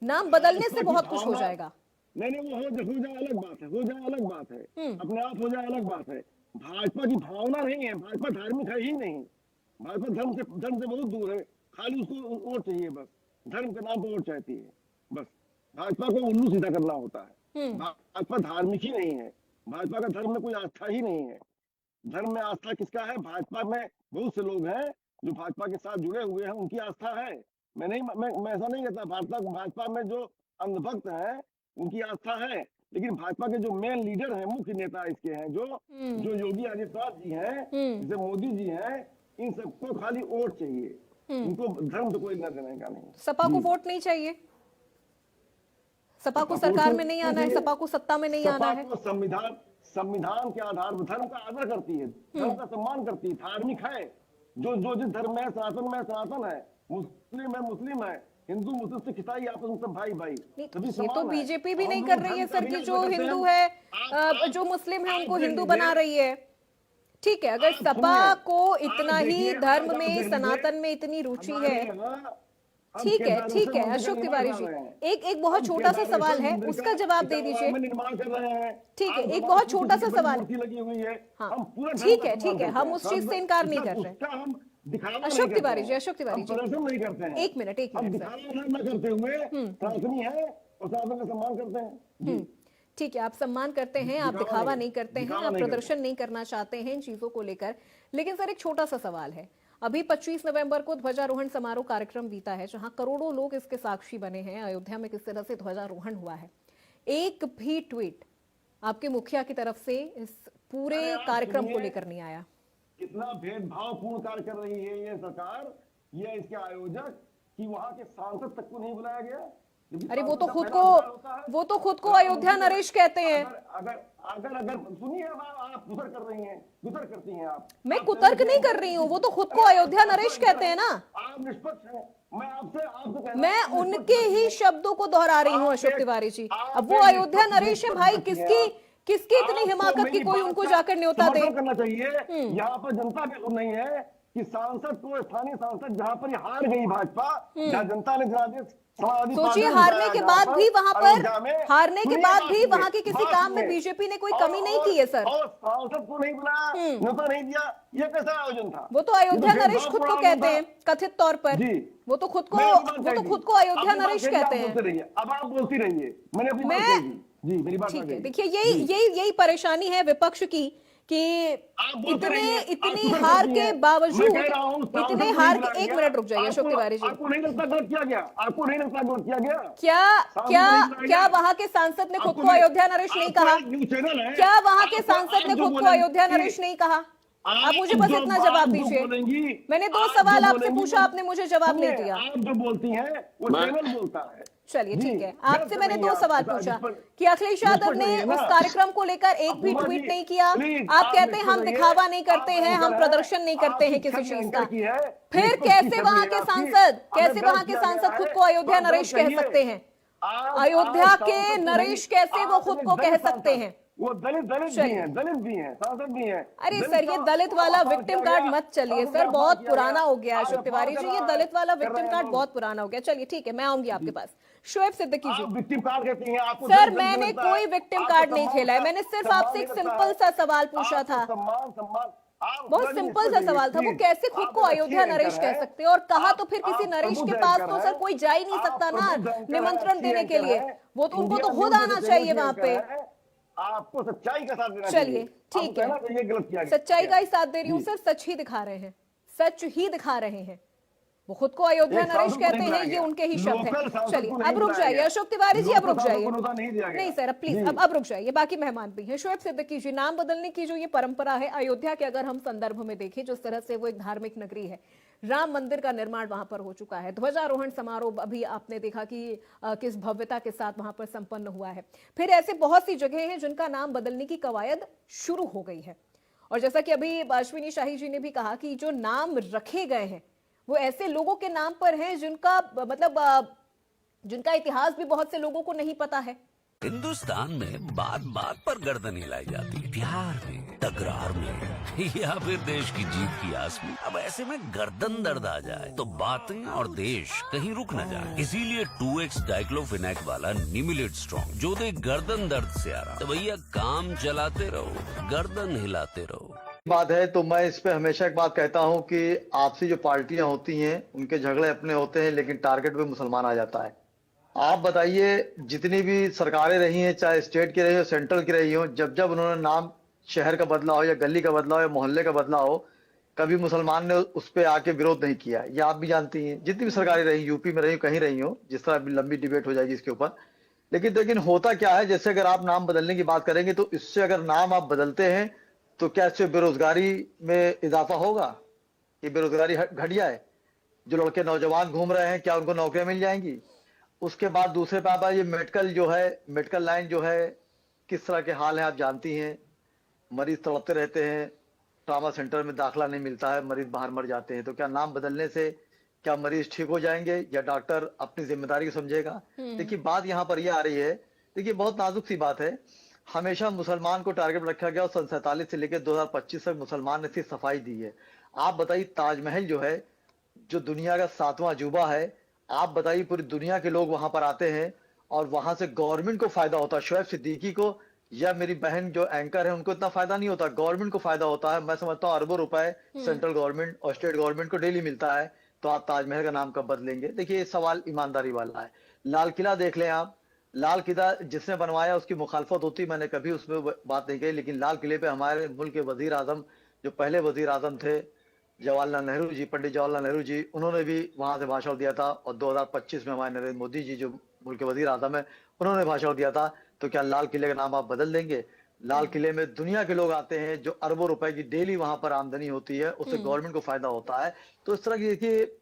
नाम बदलने से बहुत कुछ हो जाएगा। नहीं, वो हो जाए अलग बात है, हो जाए अलग बात है, अपने आप हो जाए अलग बात है। भाजपा की भावना नहीं है, भाजपा धार्मिक है ही नहीं, भाजपा धर्म से बहुत दूर है, खाली उसको वोट चाहिए, बस धर्म के नाम पर वोट चाहती है, बस भाजपा को उल्लू सीधा करना होता है। भाजपा धार्मिक ही नहीं है, भाजपा का धर्म में कोई आस्था ही नहीं है। धर्म में आस्था किसका है? भाजपा में बहुत से लोग हैं जो भाजपा के साथ जुड़े हुए हैं, उनकी आस्था है। मैं ऐसा नहीं कहता, भाजपा में जो अंधभक्त हैं उनकी आस्था है, लेकिन भाजपा के जो मेन लीडर हैं, मुख्य नेता इसके हैं, जो योगी आदित्यनाथ जी हैं, जैसे मोदी जी हैं, इन सबको खाली वोट चाहिए, इनको धर्म से कोई लेना देने का नहीं। सपा को वोट नहीं चाहिए, सपा को सरकार में नहीं आना है, सपा को सत्ता में नहीं आना है। संविधान के आधार पर धर्म का आदर करती है, धर्म का सम्मान करती है, धार्मिक है। जो जिस धर्म में सनातन है, मुस्लिम है, हिंदू मुस्लिम सिख ईसाई आपस में सब भाई। ये तो बीजेपी भी नहीं कर रही है सर, कि जो हिंदू है, जो मुस्लिम है उनको हिंदू बना रही है। ठीक है, अगर सपा को इतना ही धर्म में, सनातन में इतनी रुचि है, ठीक है अशोक तिवारी जी, एक बहुत छोटा सा सवाल है, उसका जवाब दे दीजिए। ठीक है, एक बहुत छोटा सा सवाल है। हाँ, ठीक है, हम उस चीज से इनकार नहीं कर रहे। अशोक तिवारी जी, एक मिनट करते हुए सम्मान करते हैं। ठीक है, आप सम्मान करते हैं, आप दिखावा नहीं करते हैं, आप प्रदर्शन नहीं करना चाहते हैं इन चीजों को लेकर। लेकिन सर एक छोटा सा सवाल है, अभी 25 नवंबर को ध्वजारोहण समारोह कार्यक्रम बीता है, जहां करोड़ों लोग इसके साक्षी बने हैं, अयोध्या में किस तरह से ध्वजारोहण हुआ है। एक भी ट्वीट आपके मुखिया की तरफ से इस पूरे कार्यक्रम को लेकर नहीं आया। कितना भेदभावपूर्ण कार्य कर रही है ये सरकार, ये इसके आयोजक, कि वहां के सांसद तक को नहीं बुलाया गया। अरे वो तो खुद को अयोध्या नरेश कहते हैं। अगर सुनिए, आप गुजर करती हैं आप। मैं कुतर्क नहीं कर रही हूँ, वो तो खुद को अयोध्या नरेश कहते हैं ना। आप निष्पक्ष हैं, मैं आपसे मैं उनके ही शब्दों को दोहरा रही हूँ अशोक तिवारी जी। अब वो अयोध्या नरेश है भाई, किसकी इतनी हिमाकत की कोई उनको जाकर न्योता दे। करना चाहिए। यहाँ पर जनता भी नहीं है कि सांसद को, स्थानीय सांसद जहाँ पर हार गई भाजपा, जहाँ जनता ने जनादेश सोचिए, हारने के बाद भी वहां के किसी काम में बीजेपी ने कोई कमी नहीं की है सर। और सांसद को नहीं बुलाया, न्योता नहीं दिया, ये कैसा आयोजन था? वो तो अयोध्या नरेश खुद को कहते हैं कथित तौर पर। वो तो खुद को अयोध्या नरेश कहते हैं। अब आप बोलती रहिए, मैंने अपनी बात कही जी, मेरी बात ठीक है। देखिए यही परेशानी है विपक्ष की कि इतनी हार के बावजूद, इतने हार के, एक मिनट रुक जाइए अशोक तिवारी जी। आपको नहीं लगता गलत किया गया? आपको नहीं लगता गलत किया गया? क्या वहां के सांसद ने खुद को अयोध्या नरेश नहीं कहा? क्या वहां के सांसद ने खुद को अयोध्या नरेश नहीं कहा? आप मुझे बस इतना जवाब दीजिए। मैंने 2 सवाल आपसे पूछा, आपने मुझे जवाब नहीं दिया। आप जो बोलती हैं वो चैनल बोलता है। चलिए ठीक है, आपसे मैंने 2 सवाल पूछा कि अखिलेश यादव ने उस कार्यक्रम को लेकर एक भी ट्वीट नहीं किया। आप कहते हैं हम दिखावा नहीं करते हैं, हम प्रदर्शन नहीं करते हैं किसी चीज का। फिर कैसे वहां के सांसद खुद को अयोध्या नरेश कह सकते हैं? अयोध्या के नरेश कैसे वो खुद को कह सकते हैं? वो दलित भी हैं, सांसद भी हैं। अरे सर, ये दलित वाला विक्टिम कार्ड मत चलिए सर, बहुत पुराना हो गया है अशोक तिवारी जी। ये दलित वाला विक्टिम कार्ड बहुत पुराना हो गया। चलिए ठीक है, मैं आऊंगी आपके पास। शोएब सिद्दीकी जी, विक्टिम कार्ड कहती हैं आपको? सर मैंने कोई विक्टिम कार्ड नहीं खेला है, मैंने सिर्फ आपसे एक सिंपल सा सवाल पूछा था। बहुत सिंपल सा सवाल था, वो कैसे खुद को अयोध्या नरेश कह सकते हैं? और कहा तो फिर किसी नरेश के पास तो सर कोई जा ही नहीं सकता ना निमंत्रण देने के लिए। वो तो उनको तो खुद आना चाहिए वहां पे। आपको सच्चाई का साथ देना चाहिए। चलिए ठीक है, ये गलत किया गया। सच्चाई का ही साथ दे रही हूँ सर, सच ही दिखा रहे हैं, सच ही दिखा रहे हैं। वो खुद को अयोध्या नरेश कहते हैं, ये उनके ही शब्द हैं। चलिए अब रुक जाइए अशोक तिवारी जी, अब रुक जाइए। नहीं सर, अब प्लीज अब रुक जाइए, बाकी मेहमान भी हैं। शोएब सिद्दीकी जी, नाम बदलने की जो ये परंपरा है अयोध्या के, अगर हम संदर्भ में देखें, जिस तरह से वो एक धार्मिक नगरी है, राम मंदिर का निर्माण वहां पर हो चुका है, ध्वजारोहण समारोह अभी आपने देखा कि किस भव्यता के साथ वहां पर संपन्न हुआ है। फिर ऐसे बहुत सी जगह हैं जिनका नाम बदलने की कवायद शुरू हो गई है। और जैसा कि अभी अश्विनी शाही जी ने भी कहा कि जो नाम रखे गए हैं वो ऐसे लोगों के नाम पर हैं जिनका मतलब जिनका इतिहास भी बहुत से लोगों को नहीं पता है। हिंदुस्तान में बात बात पर गर्दन हिलाई जाती है, प्यार में, तकरार में या फिर देश की जीत की आस में। अब ऐसे में गर्दन दर्द आ जाए तो बातें और देश कहीं रुक न जाए। इसीलिए 2X डाइक्लोफिनेक वाला निमिलेट स्ट्रॉन्ग, जो दे गर्दन दर्द से आराम। तो भैया काम चलाते रहो, गर्दन हिलाते रहो। बात है तो मैं इस पे हमेशा एक बात कहता हूं कि आपसी जो पार्टियां होती हैं उनके झगड़े अपने होते हैं, लेकिन टारगेट पे मुसलमान आ जाता है। आप बताइए, जितनी भी सरकारें रही हैं, चाहे स्टेट की रही हो, सेंट्रल की रही हो, जब जब उन्होंने नाम शहर का बदला हो या गली का बदला हो या मोहल्ले का बदला हो, कभी मुसलमान ने उस पर आके विरोध नहीं किया। ये आप भी जानती हैं, जितनी भी सरकारें रही, यूपी में रही, कहीं रही हो, जिस तरह लंबी डिबेट हो जाएगी इसके ऊपर। लेकिन होता क्या है, जैसे अगर आप नाम बदलने की बात करेंगे तो इससे अगर नाम आप बदलते हैं तो क्या इससे बेरोजगारी में इजाफा होगा? ये बेरोजगारी घटिया है। जो लड़के नौजवान घूम रहे हैं, क्या उनको नौकरियां मिल जाएंगी? उसके बाद दूसरे पे आप, ये मेडिकल जो है, मेडिकल लाइन जो है, किस तरह के हाल है आप जानती हैं। मरीज तड़पते रहते हैं, ट्रामा सेंटर में दाखिला नहीं मिलता है, मरीज बाहर मर जाते हैं। तो क्या नाम बदलने से क्या मरीज ठीक हो जाएंगे या डॉक्टर अपनी जिम्मेदारी को समझेगा? देखिए बात यहाँ पर यह आ रही है, देखिए बहुत नाजुक सी बात है। हमेशा मुसलमान को टारगेट रखा गया और सन 47 से लेकर 2025 तक मुसलमान ने सिर्फ सफाई दी है। आप बताइए, ताजमहल जो है, जो दुनिया का 7वां अजूबा है, आप बताइए पूरी दुनिया के लोग वहां पर आते हैं और वहां से गवर्नमेंट को फायदा होता है। शोएब सिद्दीकी को या मेरी बहन जो एंकर है उनको इतना फायदा नहीं होता, गवर्नमेंट को फायदा होता है। मैं समझता हूँ अरबों रुपए सेंट्रल गवर्नमेंट और स्टेट गवर्नमेंट को डेली मिलता है। तो आप ताजमहल का नाम कब बदलेंगे? देखिए ये सवाल ईमानदारी वाला है। लाल किला देख लें आप, लाल किला जिसने बनवाया उसकी मुखालफत होती, मैंने कभी उसमें बात नहीं कही, लेकिन लाल किले पे हमारे मुल्क के वजीर आजम, जो पहले वजीर आजम थे जवाहरलाल नेहरू जी, पंडित जवाहरलाल नेहरू जी, उन्होंने भी वहां से भाषण दिया था। और 2025 में हमारे नरेंद्र मोदी जी जो मुल्क के वजीर आजम है, उन्होंने भाषण दिया था। तो क्या लाल किले का नाम आप बदल देंगे? लाल किले में दुनिया के लोग आते हैं, जो अरबों रुपए की डेली वहां पर आमदनी होती है, उससे गवर्नमेंट को फायदा होता है। तो इस तरह की देखिए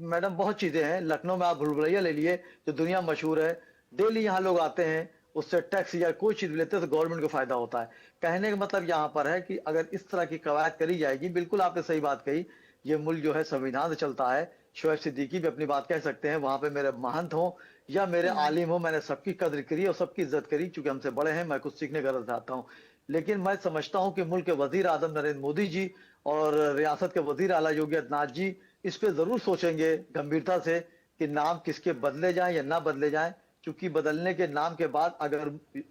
मैडम बहुत चीजें हैं। लखनऊ में आप भूलभुलैया ले लिए, जो दुनिया मशहूर है, डेली यहाँ लोग आते हैं, उससे टैक्स या कोई चीज लेते हैं तो गवर्नमेंट को फायदा होता है। कहने का मतलब यहाँ पर है कि अगर इस तरह की कवायद करी जाएगी, बिल्कुल आपने सही बात कही, ये मुल्क जो है संविधान से चलता है, शोएब सिद्दीकी भी अपनी बात कह सकते हैं, वहां पे मेरे महंत हो या मेरे आलिम हो, मैंने सबकी कद्र करी और सबकी इज्जत करी, क्योंकि हमसे बड़े हैं, मैं कुछ सीखने का चाहता हूँ। लेकिन मैं समझता हूँ कि मुल्क के वजीर आजम नरेंद्र मोदी जी और रियासत के वजीर आला योगी आदित्यनाथ जी इस पे जरूर सोचेंगे गंभीरता से कि नाम किसके बदले जाएं या ना बदले जाएं, क्योंकि बदलने के नाम के बाद अगर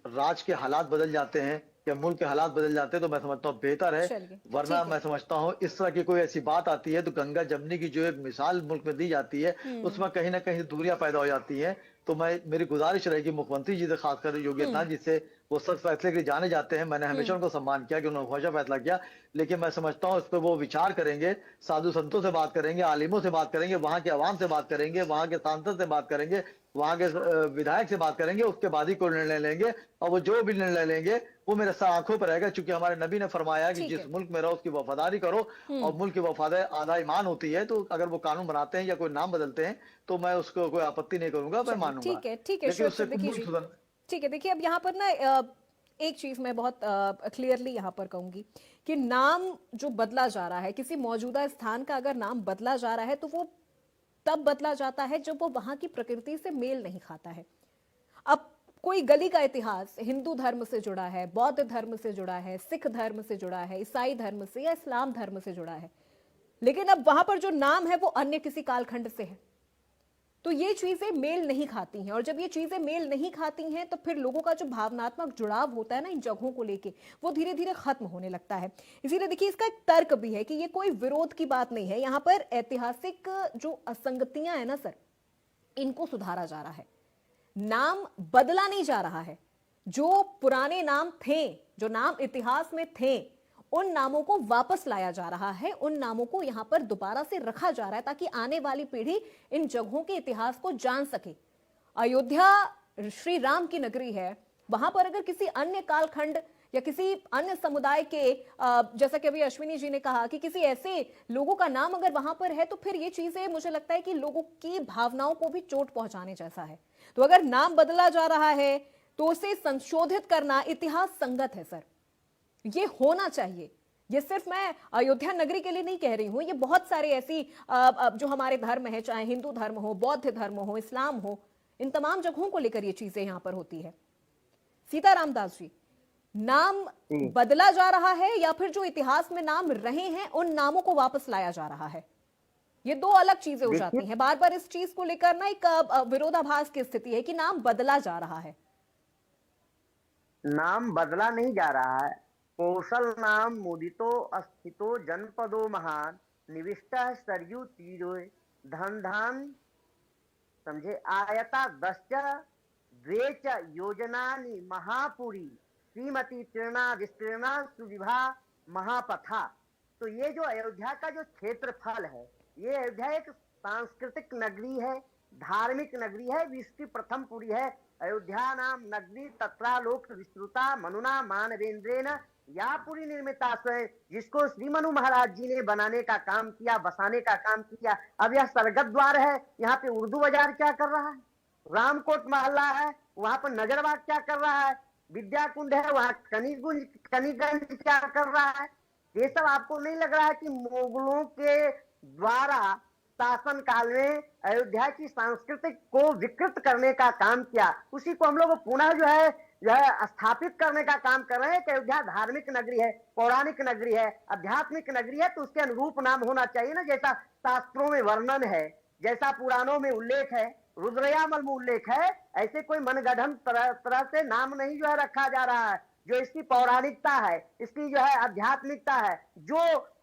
राज के हालात बदल जाते हैं या मुल्क के हालात बदल जाते हैं तो मैं समझता हूँ बेहतर है। वरना मैं समझता हूँ इस तरह की कोई ऐसी बात आती है तो गंगा जमनी की जो एक मिसाल मुल्क में दी जाती है उसमें कहीं ना कहीं दूरियां पैदा हो जाती हैं। तो मेरी गुजारिश रहेगी मुख्यमंत्री जी से, खासकर योगी आदित्यनाथ जी से, वो सख्त फैसले के लिए जाने जाते हैं, मैंने हमेशा उनको सम्मान किया कि उन्होंने हौजा फैसला किया, लेकिन मैं समझता हूँ इस पर वो विचार करेंगे, साधु संतों से बात करेंगे, आलिमों से बात करेंगे, वहां के अवाम से बात करेंगे, वहां के सांसद से बात करेंगे, वहां के विधायक से बात करेंगे, उसके बाद ही कोई निर्णय लेंगे। और वो जो भी निर्णय लेंगे वो मेरे आंखों पर रहेगा, क्योंकि हमारे नबी ने फरमाया कि जिस मुल्क में रहो उसकी वफादारी करो, और मुल्क की वफादारी आधा ईमान होती है। तो अगर वो कानून बनाते हैं या कोई नाम बदलते हैं तो मैं उसको कोई आपत्ति नहीं करूंगा, मैं मानूंगा। ठीक है, ठीक है, ठीक है। देखिए अब यहाँ पर ना एक चीज मैं बहुत क्लियरली यहाँ पर कहूंगी कि नाम जो बदला जा रहा है, किसी मौजूदा स्थान का अगर नाम बदला जा रहा है तो वो तब बदला जाता है जब वो वहां की प्रकृति से मेल नहीं खाता है। अब कोई गली का इतिहास हिंदू धर्म से जुड़ा है, बौद्ध धर्म से जुड़ा है, सिख धर्म से जुड़ा है, ईसाई धर्म से या इस्लाम धर्म से जुड़ा है, लेकिन अब वहां पर जो नाम है वो अन्य किसी कालखंड से है, तो ये चीजें मेल नहीं खाती हैं। और जब ये चीजें मेल नहीं खाती हैं तो फिर लोगों का जो भावनात्मक जुड़ाव होता है ना इन जगहों को लेके, वो धीरे धीरे खत्म होने लगता है। इसीलिए देखिए इसका एक तर्क भी है कि ये कोई विरोध की बात नहीं है, यहाँ पर ऐतिहासिक जो असंगतियां है ना सर, इनको सुधारा जा रहा है, नाम बदला नहीं जा रहा है। जो पुराने नाम थे, जो नाम इतिहास में थे, उन नामों को वापस लाया जा रहा है, उन नामों को यहां पर दोबारा से रखा जा रहा है ताकि आने वाली पीढ़ी इन जगहों के इतिहास को जान सके। अयोध्या श्री राम की नगरी है, वहां पर अगर किसी अन्य कालखंड या किसी अन्य समुदाय के जैसा कि अभी अश्विनी जी ने कहा कि किसी ऐसे लोगों का नाम अगर वहां पर है तो फिर ये चीजें मुझे लगता है कि लोगों की भावनाओं को भी चोट पहुंचाने जैसा है। तो अगर नाम बदला जा रहा है तो उसे संशोधित करना इतिहास संगत है सर, ये होना चाहिए। ये सिर्फ मैं अयोध्या नगरी के लिए नहीं कह रही हूं, ये बहुत सारे ऐसी जो हमारे धर्म है, चाहे हिंदू धर्म हो, बौद्ध धर्म हो, इस्लाम हो, इन तमाम जगहों को लेकर ये चीजें यहां पर होती है। सीताराम दास जी, नाम बदला जा रहा है या फिर जो इतिहास में नाम रहे हैं उन नामों को वापस लाया जा रहा है? ये दो अलग चीजें हो जाती हैं। बार बार इस चीज को लेकर ना एक विरोधाभास की स्थिति है कि नाम बदला जा रहा है। नाम बदला नहीं जा रहा है। कौशल नाम मुदितो अस्थितो जनपदो महान निविष्ट सरयू तीरो धन धान समझे आयता दश्च द्वेच योजनानि महापुरी श्रीमती तीर्णा विस्तीर्णा सुविभा महापथा। तो ये जो अयोध्या का जो क्षेत्रफल है, ये अयोध्या एक सांस्कृतिक नगरी है, धार्मिक नगरी है, विश्व की प्रथम पुरी है। अयोध्या नाम नगरी तत्रालोक विस्तृता मनुना मानवेंद्रेन या पूरी निर्मिता स्वयं, जिसको श्री मनु महाराज जी ने बनाने का काम किया, बसाने का काम किया। अब यह सरगत द्वार है, यहाँ पे उर्दू बाजार क्या कर रहा है, रामकोट मोहल्ला है, वहां पर नजरबाग क्या कर रहा है, विद्या कुंड है, वहां कनीगंज क्या कर रहा है। ये सब आपको नहीं लग रहा है कि मुगलों के द्वारा शासन काल में अयोध्या की सांस्कृतिक को विकृत करने का काम किया, उसी को हम लोग पुनः जो है स्थापित करने का काम कर रहे हैं कि अयोध्या धार्मिक नगरी है, पौराणिक नगरी है, आध्यात्मिक नगरी है। तो उसके अनुरूप नाम होना चाहिए ना, जैसा शास्त्रों में वर्णन है, जैसा पुराणों में उल्लेख है, रुद्रयामल में उल्लेख है, ऐसे कोई मनगढ़ंत तरह से नाम नहीं जो है रखा जा रहा है। जो इसकी पौराणिकता है, इसकी जो है आध्यात्मिकता है, जो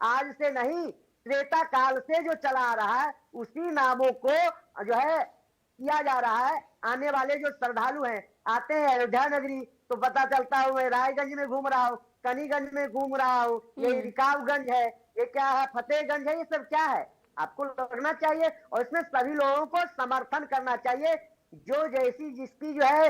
आज से नहीं त्रेता काल से जो चला आ रहा है, उसी नामों को जो है किया जा रहा है। आने वाले जो श्रद्धालु हैं, आते हैं अयोध्या नगरी तो पता चलता है मैं रायगंज में घूम रहा हूँ, कनीगंज में घूम रहा हूँ, ये रिकाबगंज है, ये क्या है, फतेहगंज है, ये सब क्या है। आपको लगना चाहिए और इसमें सभी लोगों को समर्थन करना चाहिए। जो जैसी जिसकी जो है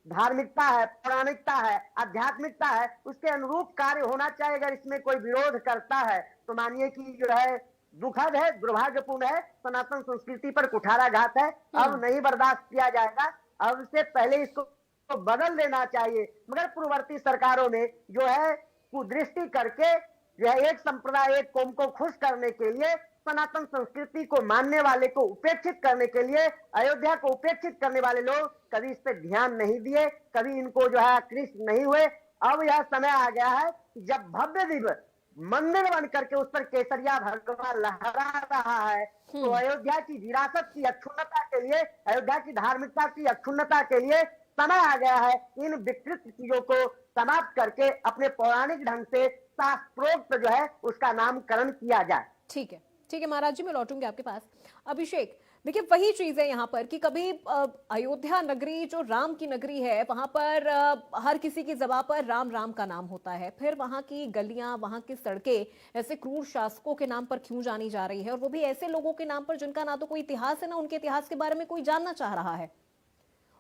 धार्मिकता है, पौराणिकता है, आध्यात्मिकता है, उसके अनुरूप कार्य होना चाहिए। अगर इसमें कोई विरोध करता है तो मानिए कि जो है दुखद है, दुर्भाग्यपूर्ण है, सनातन संस्कृति पर कुठाराघात है, अब नहीं बर्दाश्त किया जाएगा। अब से पहले इसको बदल देना चाहिए। मगर पूर्ववर्ती सरकारों ने जो है कुदृष्टि करके जो है एक संप्रदाय, एक कौम को खुश करने के लिए सनातन संस्कृति को मानने वाले को उपेक्षित करने के लिए, अयोध्या को उपेक्षित करने वाले लोग कभी इस पर ध्यान नहीं दिए, कभी इनको जो है कृष्ण नहीं हुए। अब यह समय आ गया है कि जब भव्य दिव्य मंदिर बन करके उस पर केसरिया भगवा लहरा रहा है, तो अयोध्या की विरासत की अक्षुण्णता के लिए, अयोध्या की धार्मिकता की अक्षुण्णता के लिए समय आ गया है इन विकृत चीजों को समाप्त करके अपने पौराणिक ढंग से शास्त्रोक्त जो है उसका नामकरण किया जाए। ठीक है महाराज जी, मैं लौटूंगी आपके पास। अभिषेक, देखिए वही चीज है यहाँ पर कि कभी अयोध्या नगरी जो राम की नगरी है, वहां पर हर किसी की ज़बान पर राम राम का नाम होता है, फिर वहां की गलियां, वहां की सड़कें ऐसे क्रूर शासकों के नाम पर क्यों जानी जा रही है, और वो भी ऐसे लोगों के नाम पर जिनका ना तो कोई इतिहास है, ना उनके इतिहास के बारे में कोई जानना चाह रहा है।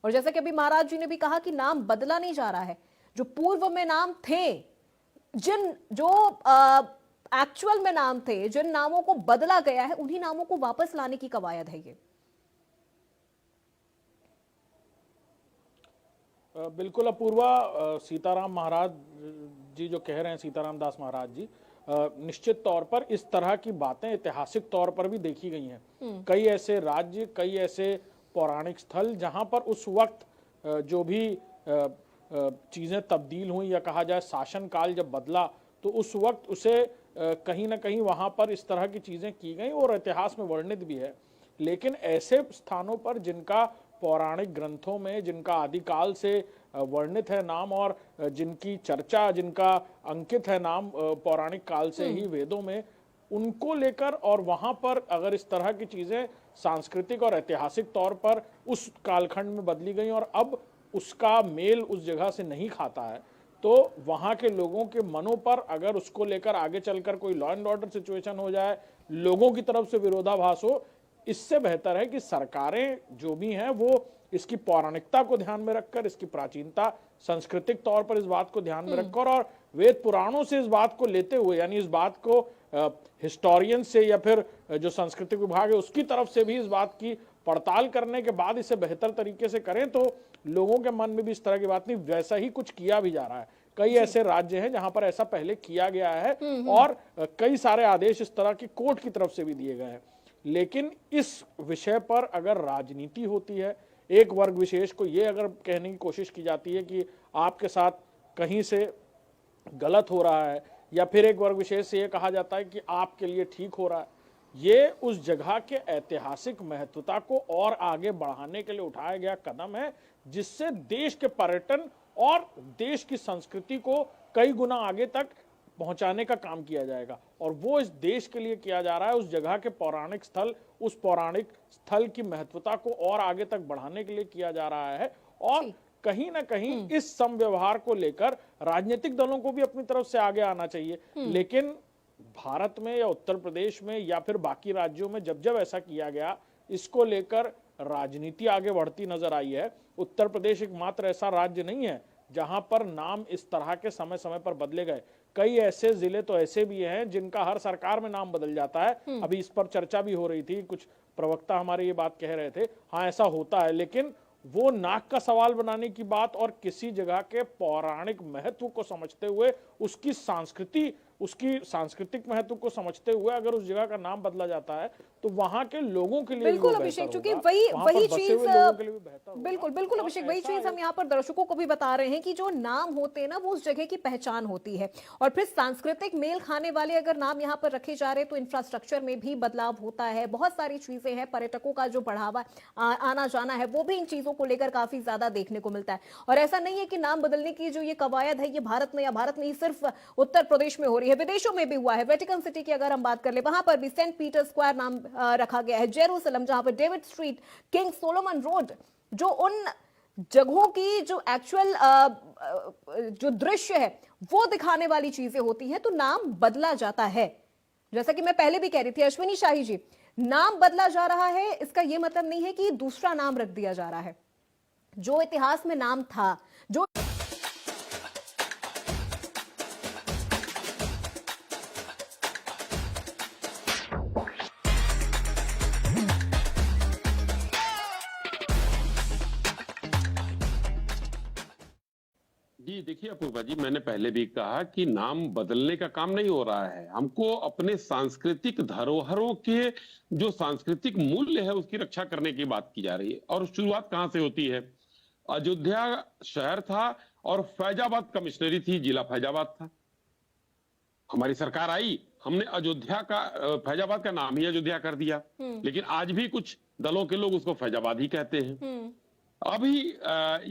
और जैसे कि अभी महाराज जी ने भी कहा कि नाम बदला नहीं जा रहा है, जो पूर्व में नाम थे, जो एक्चुअल में नाम थे, जिन नामों को बदला गया है, उन्हीं नामों को वापस लाने की कवायद है ये। बिल्कुल अपूर्वा, सीताराम महाराज जी जो कह रहे हैं, सीताराम दास महाराज जी, निश्चित तौर पर इस तरह की बातें ऐतिहासिक तौर पर भी देखी गई हैं। कई ऐसे राज्य, कई ऐसे पौराणिक स्थल जहां पर उस वक्त जो भी चीजें तब्दील हुई, या कहा जाए शासन काल जब बदला, तो उस वक्त उसे कहीं ना कहीं वहां पर इस तरह की चीजें की गई और इतिहास में वर्णित भी है। लेकिन ऐसे स्थानों पर जिनका पौराणिक ग्रंथों में, जिनका आदिकाल से वर्णित है नाम, और जिनकी चर्चा, जिनका अंकित है नाम पौराणिक काल से ही वेदों में, उनको लेकर और वहां पर अगर इस तरह की चीजें सांस्कृतिक और ऐतिहासिक तौर पर उस कालखंड में बदली गई और अब उसका मेल उस जगह से नहीं खाता है, तो वहां के लोगों के मनों पर अगर उसको लेकर आगे चलकर कोई लॉ एंड ऑर्डर सिचुएशन हो जाए, लोगों की तरफ से विरोधाभास हो, इससे बेहतर है कि सरकारें जो भी हैं वो इसकी पौराणिकता को ध्यान में रखकर, इसकी प्राचीनता, सांस्कृतिक तौर पर इस बात को ध्यान में रखकर और वेद पुराणों से इस बात को लेते हुए, यानी इस बात को हिस्टोरियन से या फिर जो सांस्कृतिक विभाग है उसकी तरफ से भी इस बात की पड़ताल करने के बाद इसे बेहतर तरीके से करें, तो लोगों के मन में भी इस तरह की बात नहीं, वैसा ही कुछ किया भी जा रहा है। कई ऐसे राज्य हैं जहां पर ऐसा पहले किया गया है और कई सारे आदेश इस तरह की कोर्ट की तरफ से भी दिए गए हैं। लेकिन इस विषय पर अगर राजनीति होती है, एक वर्ग विशेष को ये अगर कहने की कोशिश की जाती है कि आपके साथ कहीं से गलत हो रहा है, या फिर एक वर्ग विशेष से ये कहा जाता है कि आपके लिए ठीक हो रहा है, ये उस जगह के ऐतिहासिक महत्वता को और आगे बढ़ाने के लिए उठाया गया कदम है, जिससे देश के पर्यटन और देश की संस्कृति को कई गुना आगे तक पहुंचाने का काम किया जाएगा। और वो इस देश के लिए किया जा रहा है, उस जगह के पौराणिक स्थल, उस पौराणिक स्थल की महत्वता को और आगे तक बढ़ाने के लिए किया जा रहा है। और कहीं ना कहीं इस समव्यवहार को लेकर राजनीतिक दलों को भी अपनी तरफ से आगे आना चाहिए। लेकिन भारत में या उत्तर प्रदेश में या फिर बाकी राज्यों में जब जब ऐसा किया गया, इसको लेकर राजनीति आगे बढ़ती नजर आई है। उत्तर प्रदेश एकमात्र ऐसा राज्य नहीं है जहां पर नाम इस तरह के समय समय पर बदले गए। कई ऐसे जिले तो ऐसे भी हैं जिनका हर सरकार में नाम बदल जाता है। अभी इस पर चर्चा भी हो रही थी, कुछ प्रवक्ता हमारे ये बात कह रहे थे, हाँ ऐसा होता है, लेकिन वो नाक का सवाल बनाने की बात और किसी जगह के पौराणिक महत्व को समझते हुए, उसकी संस्कृति, उसकी सांस्कृतिक महत्व को समझते हुए अगर उस जगह का नाम बदला जाता है तो वहां के लोगों के लिए बिल्कुल अभिषेक, चूंकि वही चीज बिल्कुल अभिषेक, वही चीज हम यहाँ पर दर्शकों को भी बता रहे हैं कि जो नाम होते हैं ना, वो उस जगह की पहचान होती है। और फिर सांस्कृतिक मेल खाने वाले अगर नाम यहाँ पर रखे जा रहे तो इंफ्रास्ट्रक्चर में भी बदलाव होता है, बहुत सारी चीजें हैं, पर्यटकों का जो बढ़ावा आना जाना है वो भी इन चीजों को लेकर काफी ज्यादा देखने को मिलता है। और ऐसा नहीं है कि नाम बदलने की जो ये कवायद है ये भारत में या भारत में ही सिर्फ उत्तर प्रदेश में हो रही है, विदेशों में भी हुआ है। वेटिकन सिटी की अगर हम बात कर ले, वहां पर भी सेंट पीटर स्क्वायर नाम रखा गया है, जेरूसलम जहां पर David street, king Solomon road, जो उन जगहों की जो एक्चुअल जो दृश्य है वो दिखाने वाली चीजें होती हैं, तो नाम बदला जाता है। जैसा कि मैं पहले भी कह रही थी अश्विनी शाही जी, नाम बदला जा रहा है इसका यह मतलब नहीं है कि दूसरा नाम रख दिया जा रहा है। जो इतिहास में नाम था, जो जी देखिए अपूर्वा जी, मैंने पहले भी कहा कि नाम बदलने का काम नहीं हो रहा है। हमको अपने सांस्कृतिक धरोहरों के जो सांस्कृतिक मूल्य है उसकी रक्षा करने की बात की जा रही है। और शुरुआत कहां से होती है? अयोध्या शहर था और फैजाबाद कमिश्नरी थी, जिला फैजाबाद था। हमारी सरकार आई, हमने अयोध्या का फैजाबाद का नाम ही अयोध्या कर दिया, लेकिन आज भी कुछ दलों के लोग उसको फैजाबाद ही कहते हैं। अभी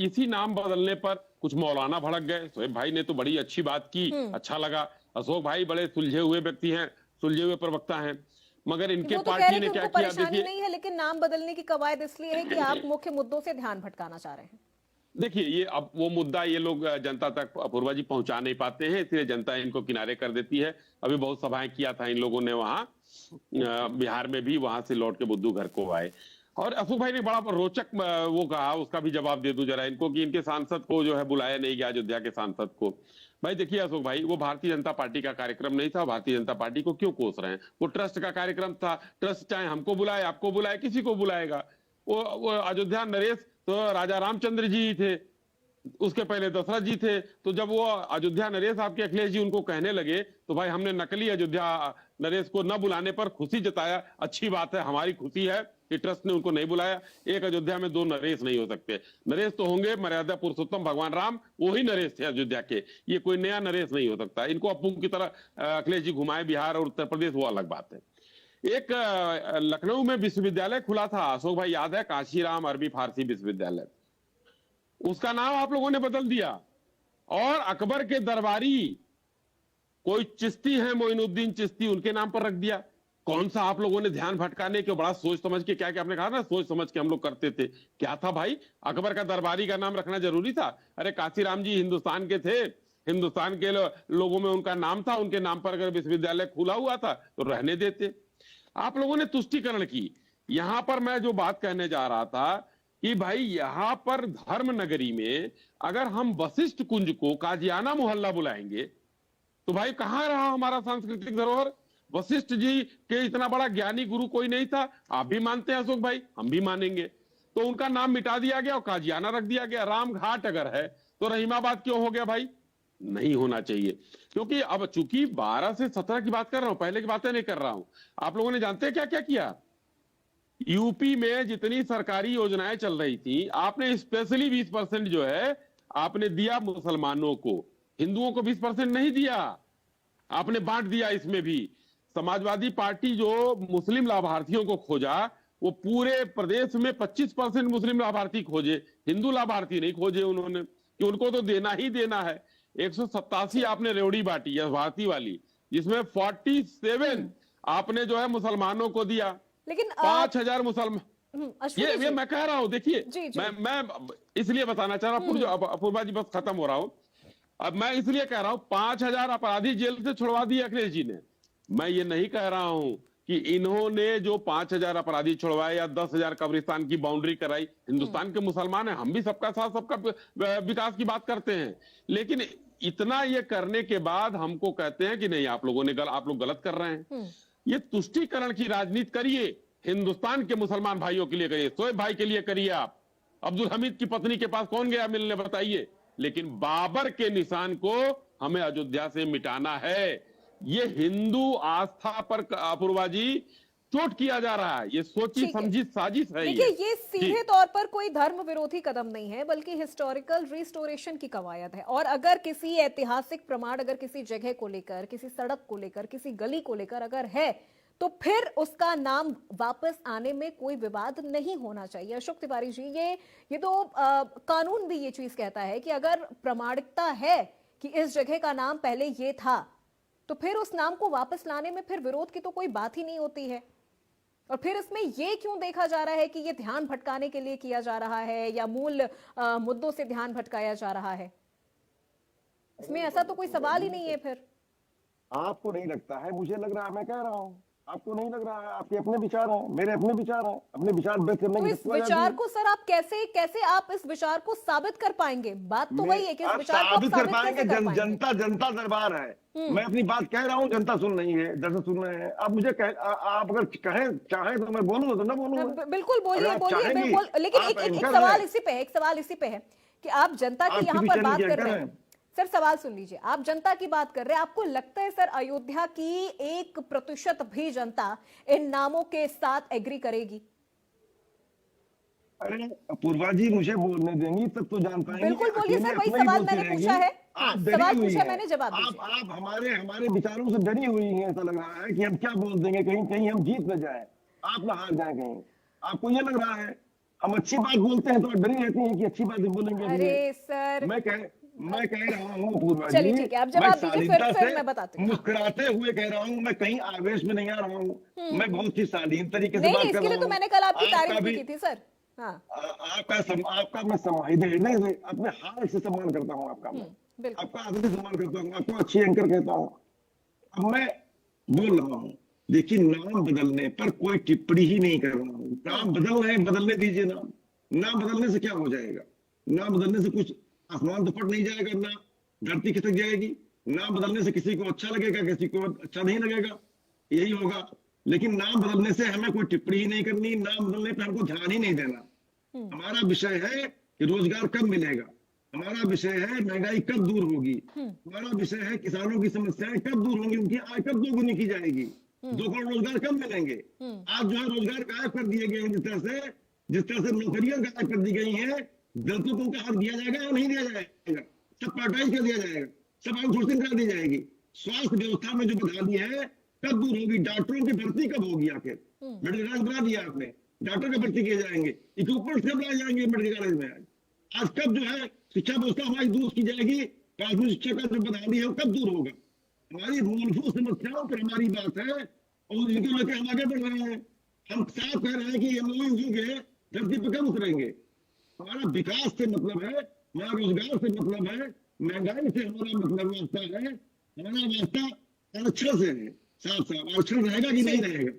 इसी नाम बदलने पर कुछ मौलाना भड़क गए। शोएब भाई ने तो बड़ी अच्छी बात की, अच्छा लगा। अशोक भाई बड़े सुलझे हुए व्यक्ति हैं, सुलझे हुए प्रवक्ता हैं, मगर इनके वो तो कह पार्टी रहे ने कि क्या उनको किया? परेशानी देखिए, नहीं है, लेकिन नाम बदलने की कवायद इसलिए है कि आप मुख्य मुद्दों से ध्यान भटकाना चाह रहे हैं। देखिए ये अब वो मुद्दा ये लोग जनता तक अपूर्वा जी पहुंचा नहीं पाते हैं, इसलिए जनता इनको किनारे कर देती है। अभी बहुत सभाएं किया था इन लोगों ने वहां बिहार में भी, वहां से लौट के बुद्धू घर को आए। और अशोक भाई ने बड़ा रोचक वो कहा, उसका भी जवाब दे दूं जरा इनको, कि इनके सांसद को जो है बुलाया नहीं गया, अयोध्या के सांसद को। भाई देखिए अशोक भाई, वो भारतीय जनता पार्टी का कार्यक्रम नहीं था। भारतीय जनता पार्टी को क्यों कोस रहे हैं? वो ट्रस्ट का कार्यक्रम था। ट्रस्ट चाहे हमको बुलाए, आपको बुलाए, किसी को बुलाएगा। वो अयोध्या नरेश तो राजा रामचंद्र जी थे, उसके पहले दशरथ जी थे। तो जब वो अयोध्या नरेश आपके अखिलेश जी उनको कहने लगे, तो भाई हमने नकली अयोध्या नरेश को न बुलाने पर खुशी जताया। अच्छी बात है, हमारी खुशी है कि ट्रस्ट ने उनको नहीं बुलाया। एक अयोध्या में दो नरेश नहीं हो सकते। नरेश तो होंगे मर्यादा पुरुषोत्तम भगवान राम, वही नरेश थे अयोध्या के। ये कोई नया नरेश नहीं हो सकता। इनको अपू की तरह अखिलेश जी घुमाए बिहार और उत्तर प्रदेश, वो अलग बात है। एक लखनऊ में विश्वविद्यालय खुला था, अशोक भाई याद है, काशीराम अरबी फारसी विश्वविद्यालय। उसका नाम आप लोगों ने बदल दिया। और अकबर के दरबारी कोई चिश्ती है, मोइनुद्दीन चिश्ती, उनके नाम पर रख दिया। कौन सा आप लोगों ने ध्यान भटकाने के, बड़ा सोच समझ के, क्या क्या आपने कहा ना, सोच समझ के हम लोग करते थे। क्या था भाई, अकबर का दरबारी का नाम रखना जरूरी था? अरे काशीराम जी हिंदुस्तान के थे, हिंदुस्तान के लोगों में उनका नाम था, उनके नाम पर अगर विश्वविद्यालय खुला हुआ था तो रहने देते। आप लोगों ने तुष्टीकरण की। यहां पर मैं जो बात कहने जा रहा था कि भाई यहां पर धर्म नगरी में अगर हम वशिष्ठ कुंज को काजियाना मोहल्ला बुलाएंगे तो भाई कहां रहा हमारा सांस्कृतिक धरोहर? वशिष्ठ जी के इतना बड़ा ज्ञानी गुरु कोई नहीं था। आप भी मानते हैं अशोक भाई, हम भी मानेंगे। तो उनका नाम मिटा दिया गया और काजियाना रख दिया गया। राम घाट अगर है तो रहीमाबाद क्यों हो गया भाई? नहीं होना चाहिए। क्योंकि अब चूंकि 12 से 17 की बात कर रहा हूं, पहले की बातें नहीं कर रहा हूं। आप लोगों ने जानते हैं क्या क्या किया? यूपी में जितनी सरकारी योजनाएं चल रही थी, आपने स्पेशली 20% जो है आपने दिया मुसलमानों को, हिंदुओं को 20% नहीं दिया, आपने बांट दिया। इसमें भी समाजवादी पार्टी जो मुस्लिम लाभार्थियों को खोजा, वो पूरे प्रदेश में 25% मुस्लिम लाभार्थी खोजे, हिंदू लाभार्थी नहीं खोजे उन्होंने, कि उनको तो देना ही देना है। 187 आपने रेवड़ी बांटी है भारती वाली, जिसमें 47 आपने जो है मुसलमानों को दिया। लेकिन 5000 मुसलमान, ये मैं कह रहा हूं। देखिए मैं इसलिए बताना चाह रहा हूं अपूर्वा जी, बस खत्म हो रहा हूं। अब मैं इसलिए कह रहा हूं 5000 अपराधी जेल से छुड़वा दिए अखिलेश जी ने। मैं ये नहीं कह रहा हूं कि इन्होंने जो 5000 अपराधी छुड़वाए या 10,000 कब्रिस्तान की बाउंड्री कराई। हिंदुस्तान के मुसलमान हैं, हम भी सबका साथ सबका विकास की बात करते हैं। लेकिन इतना ये करने के बाद हमको कहते हैं कि नहीं आप लोग गलत कर रहे हैं। ये तुष्टीकरण की राजनीति करिए, हिंदुस्तान के मुसलमान भाइयों के लिए करिए, शोएब भाई के लिए करिए। आप अब्दुल हमीद की पत्नी के पास कौन गया मिलने, बताइए? लेकिन बाबर के निशान को हमें अयोध्या से मिटाना है। ये हिंदू आस्था पर अपूर्वा जी चोट किया जा रहा है। ये सोची समझी साजिश है। देखिए ये सीधे तौर पर कोई धर्म विरोधी कदम नहीं है, बल्कि हिस्टोरिकल रिस्टोरेशन की कवायद है। और अगर किसी ऐतिहासिक प्रमाण, अगर किसी जगह को लेकर, किसी सड़क को लेकर, किसी गली को लेकर अगर है, तो फिर उसका नाम वापस आने में कोई विवाद नहीं होना चाहिए। अशोक तिवारी जी, ये तो कानून भी ये चीज कहता है कि अगर प्रामाणिकता है कि इस जगह का नाम पहले ये था, तो फिर उस नाम को वापस लाने में फिर विरोध की तो कोई बात ही नहीं होती है। और फिर इसमें ये क्यों देखा जा रहा है कि ये ध्यान भटकाने के लिए किया जा रहा है या मूल मुद्दों से ध्यान भटकाया जा रहा है? इसमें ऐसा तो कोई सवाल ही नहीं है। फिर आपको नहीं लगता है, मुझे लग रहा है, मैं कह रहा हूँ आपको नहीं लग रहा है। आपके अपने विचार हैं, मेरे अपने विचार हैं, अपने विचार व्यक्त करने की इस विचार को सर आप कैसे आप इस विचार को साबित कर पाएंगे? बात तो वही है कि इस विचार को साबित कर पाएंगे। जनता दरबार है, मैं अपनी बात कह रहा हूँ, जनता सुन रही है, दर्शक सुन रहे हैं। आप मुझे आप अगर चाहें तो मैं बोलूँ तो ना बोलूँ? बिल्कुल बोलिए बिल्कुल। लेकिन एक सवाल इसी पे है कि आप जनता की यहाँ पर बात कर रहे हैं, सर सवाल सुन लीजिए, आप जनता की बात कर रहे हैं, आपको लगता है सर अयोध्या की 1% भी जनता इन नामों के साथ एग्री करेगी? अरे अपूर्वा जी, मुझे बोलने देंगी तब तो जान पाएंगे। बिल्कुल बोलिए सर, वही अपने ही सवाल बोलती मैंने रहेंगी। पूछा है। आप डरी सवाल हुई पूछा, हैं। मैंने जवाब दीजिए। आप हमारे विचारों से डरी हुई हैं। ऐसा लग रहा है कि हम क्या बोल देंगे, कहीं कहीं हम जीत न जाए, आप ना हार जाए कहीं। आपको ये लग रहा है हम अच्छी बात बोलते हैं तो आप डरी रहती हैं कि अच्छी बात बोलेंगे। अरे सर, मैं कह रहा हूँ अपूर्वा जी, चलिए ठीक है, आप जवाब दीजिए, फिर मैं बताती हूँ। मुस्कुराते हुए कह रहा हूँ, मैं कहीं आवेश में नहीं आ रहा हूँ। मैं बहुत ही शालीन तरीके से नहीं बात नहीं, कर इसके रहा लिए तो हूँ। मैंने कल आपकी आपका तारीफ भी भी- की थी सर। हाँ आपका मैं हृदय से अपने हार्ट से सम्मान करता हूँ आपका। मैं बिल्कुल। आपका आदर से सम्मान करता हूँ, आपको अच्छी एंकर कहता हूँ। अब मैं बोल रहा हूँ, देखिए नाम बदलने पर कोई टिप्पणी ही नहीं कर रहा हूँ। नाम बदल रहे हैं, बदलने दीजिए। नाम बदलने से क्या हो जाएगा? नाम बदलने से कुछ आसमान तो फट नहीं जाएगा, ना धरती खिसक जाएगी। नाम बदलने से किसी को अच्छा लगेगा, किसी को अच्छा नहीं लगेगा, यही होगा। लेकिन नाम बदलने से हमें कोई टिप्पणी ही नहीं करनी, नाम बदलने पर हमको ध्यान ही नहीं देना। हमारा विषय है कि रोजगार कब मिलेगा, हमारा विषय है महंगाई कब दूर होगी, हमारा विषय है किसानों की समस्याएं कब दूर होंगी, उनकी आय कब दोगुनी की जाएगी, 2 करोड़ रोजगार कब मिलेंगे। आज जो है रोजगार गायब कर दिए गए हैं, जिस तरह से नौकरियां गायब कर दी गई हैं। दलितों को उनका हक दिया जाएगा या नहीं दिया जाएगा? सब पार्टाइज कर दिया जाएगा, सब आउटसोर्सिंग करा दी जाएगी। स्वास्थ्य व्यवस्था में जो बदहाली है कब दूर होगी? डॉक्टरों की भर्ती कब होगी? आखिर मेडिकल कॉलेज बना दिया आपने, डॉक्टर का भर्ती किए जाएंगे, इक्विपमेंट कब लाए जाएंगे मेडिकल कॉलेज में? आज कब जो है शिक्षा व्यवस्था हमारी दूर की जाएगी? प्राथमिक शिक्षा का जो बदहाली है वो कब दूर होगा? हमारी मूलभूत समस्याओं पर हमारी बात है और इनको लेकर हम आगे बढ़ रहे हैं। हम साफ कह रहे हैं कि हम लोग जो धरती पर कब उतरेंगे। हमारा विकास से मतलब है, हमारा रोजगार से मतलब है, महंगाई से हमारा मतलब वास्ता है, हमारा वास्ता आरक्षण से है। साफ आरक्षण रहेगा कि नहीं रहेगा,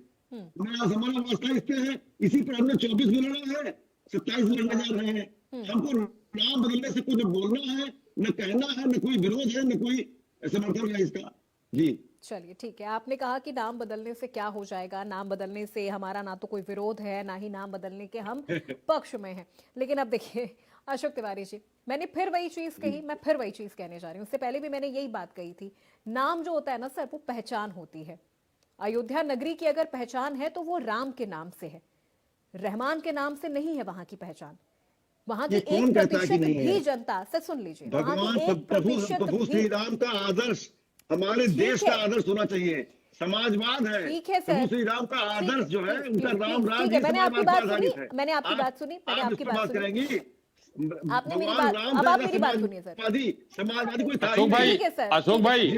हमारा वास्ता इससे है। इसी पर हमने 24 में लड़ा है, 27 में लड़ने जा रहे हैं। हमको नाम बदलने से कुछ बोलना है, न कहना है, न कोई विरोध है, न कोई समर्थन है इसका। जी चलिए ठीक है, आपने कहा कि नाम बदलने से क्या हो जाएगा, नाम बदलने से हमारा ना तो कोई विरोध है, ना ही नाम बदलने के हम पक्ष में हैं। लेकिन अब देखिए अशोक तिवारी जी, मैंने फिर वही चीज कही, मैं फिर वही चीज कहने जा रही हूँ। उससे पहले भी मैंने यही बात कही थी, नाम जो होता है ना सर, वो पहचान होती है। अयोध्या नगरी की अगर पहचान है तो वो राम के नाम से है, रहमान के नाम से नहीं है वहां की पहचान। वहां की 1% भी जनता, सर सुन लीजिए, भगवान प्रभु श्री राम का आदर्श हमारे देश का आदर्श होना चाहिए। समाजवाद है, ठीक है सर, प्रभु श्री राम का आदर्श जो है उनका राम राम ठीक है, मैंने आपकी बात सुनी, मैंने आपकी बात सुनी, मैंने आपकी बात सुनी। करेंगी आपने मेरी बात, अब आप मेरी बात सुनिए सर। समाजवादी कोई था अशोक ही भाई, नहीं। ठीक है सर, अशोक भाई,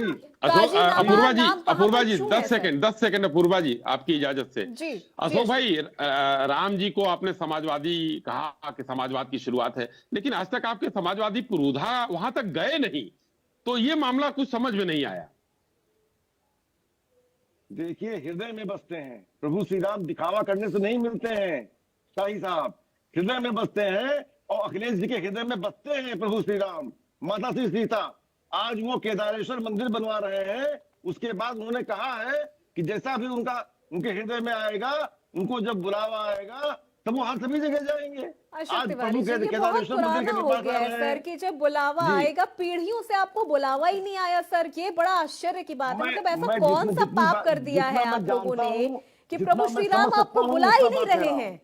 काजीनामा नाम अपूर्वा जी, क्यों 10 है सेकंड 10 सेकंड अपूर्वा जी, आपकी इजाजत से। जी अशोक भाई, राम जी को आपने समाजवादी कहा कि समाजवाद की शुरुआत है, लेकिन आज तक आपके समाजवादी पुरोधा वहां तक गए नहीं, तो ये मामला कुछ समझ में नहीं आया। देखिए हृदय में बसते हैं प्रभु श्री राम, दिखावा करने से नहीं मिलते हैं शाही साहब, हृदय में बसते हैं। और अखिलेश जी के हृदय में बसते हैं प्रभु श्री राम, माता श्री सीता। आज वो केदारेश्वर मंदिर बनवा रहे हैं, उसके बाद उन्होंने कहा है कि जैसा भी उनके हृदय में आएगा, उनको जब बुलावा आएगा तब वो हर सभी जगह जाएंगे। अशोक तिवारी जी, ये बहुत पुराना हो गया है सर कि जब बुलावा आएगा, पीढ़ियों से आपको बुलावा ही नहीं आया सर, ये बड़ा आश्चर्य की बात है। मतलब ऐसा कौन सा पाप कर दिया है आप लोगों ने कि प्रभु श्री राम आपको बुला ही नहीं रहे हैं?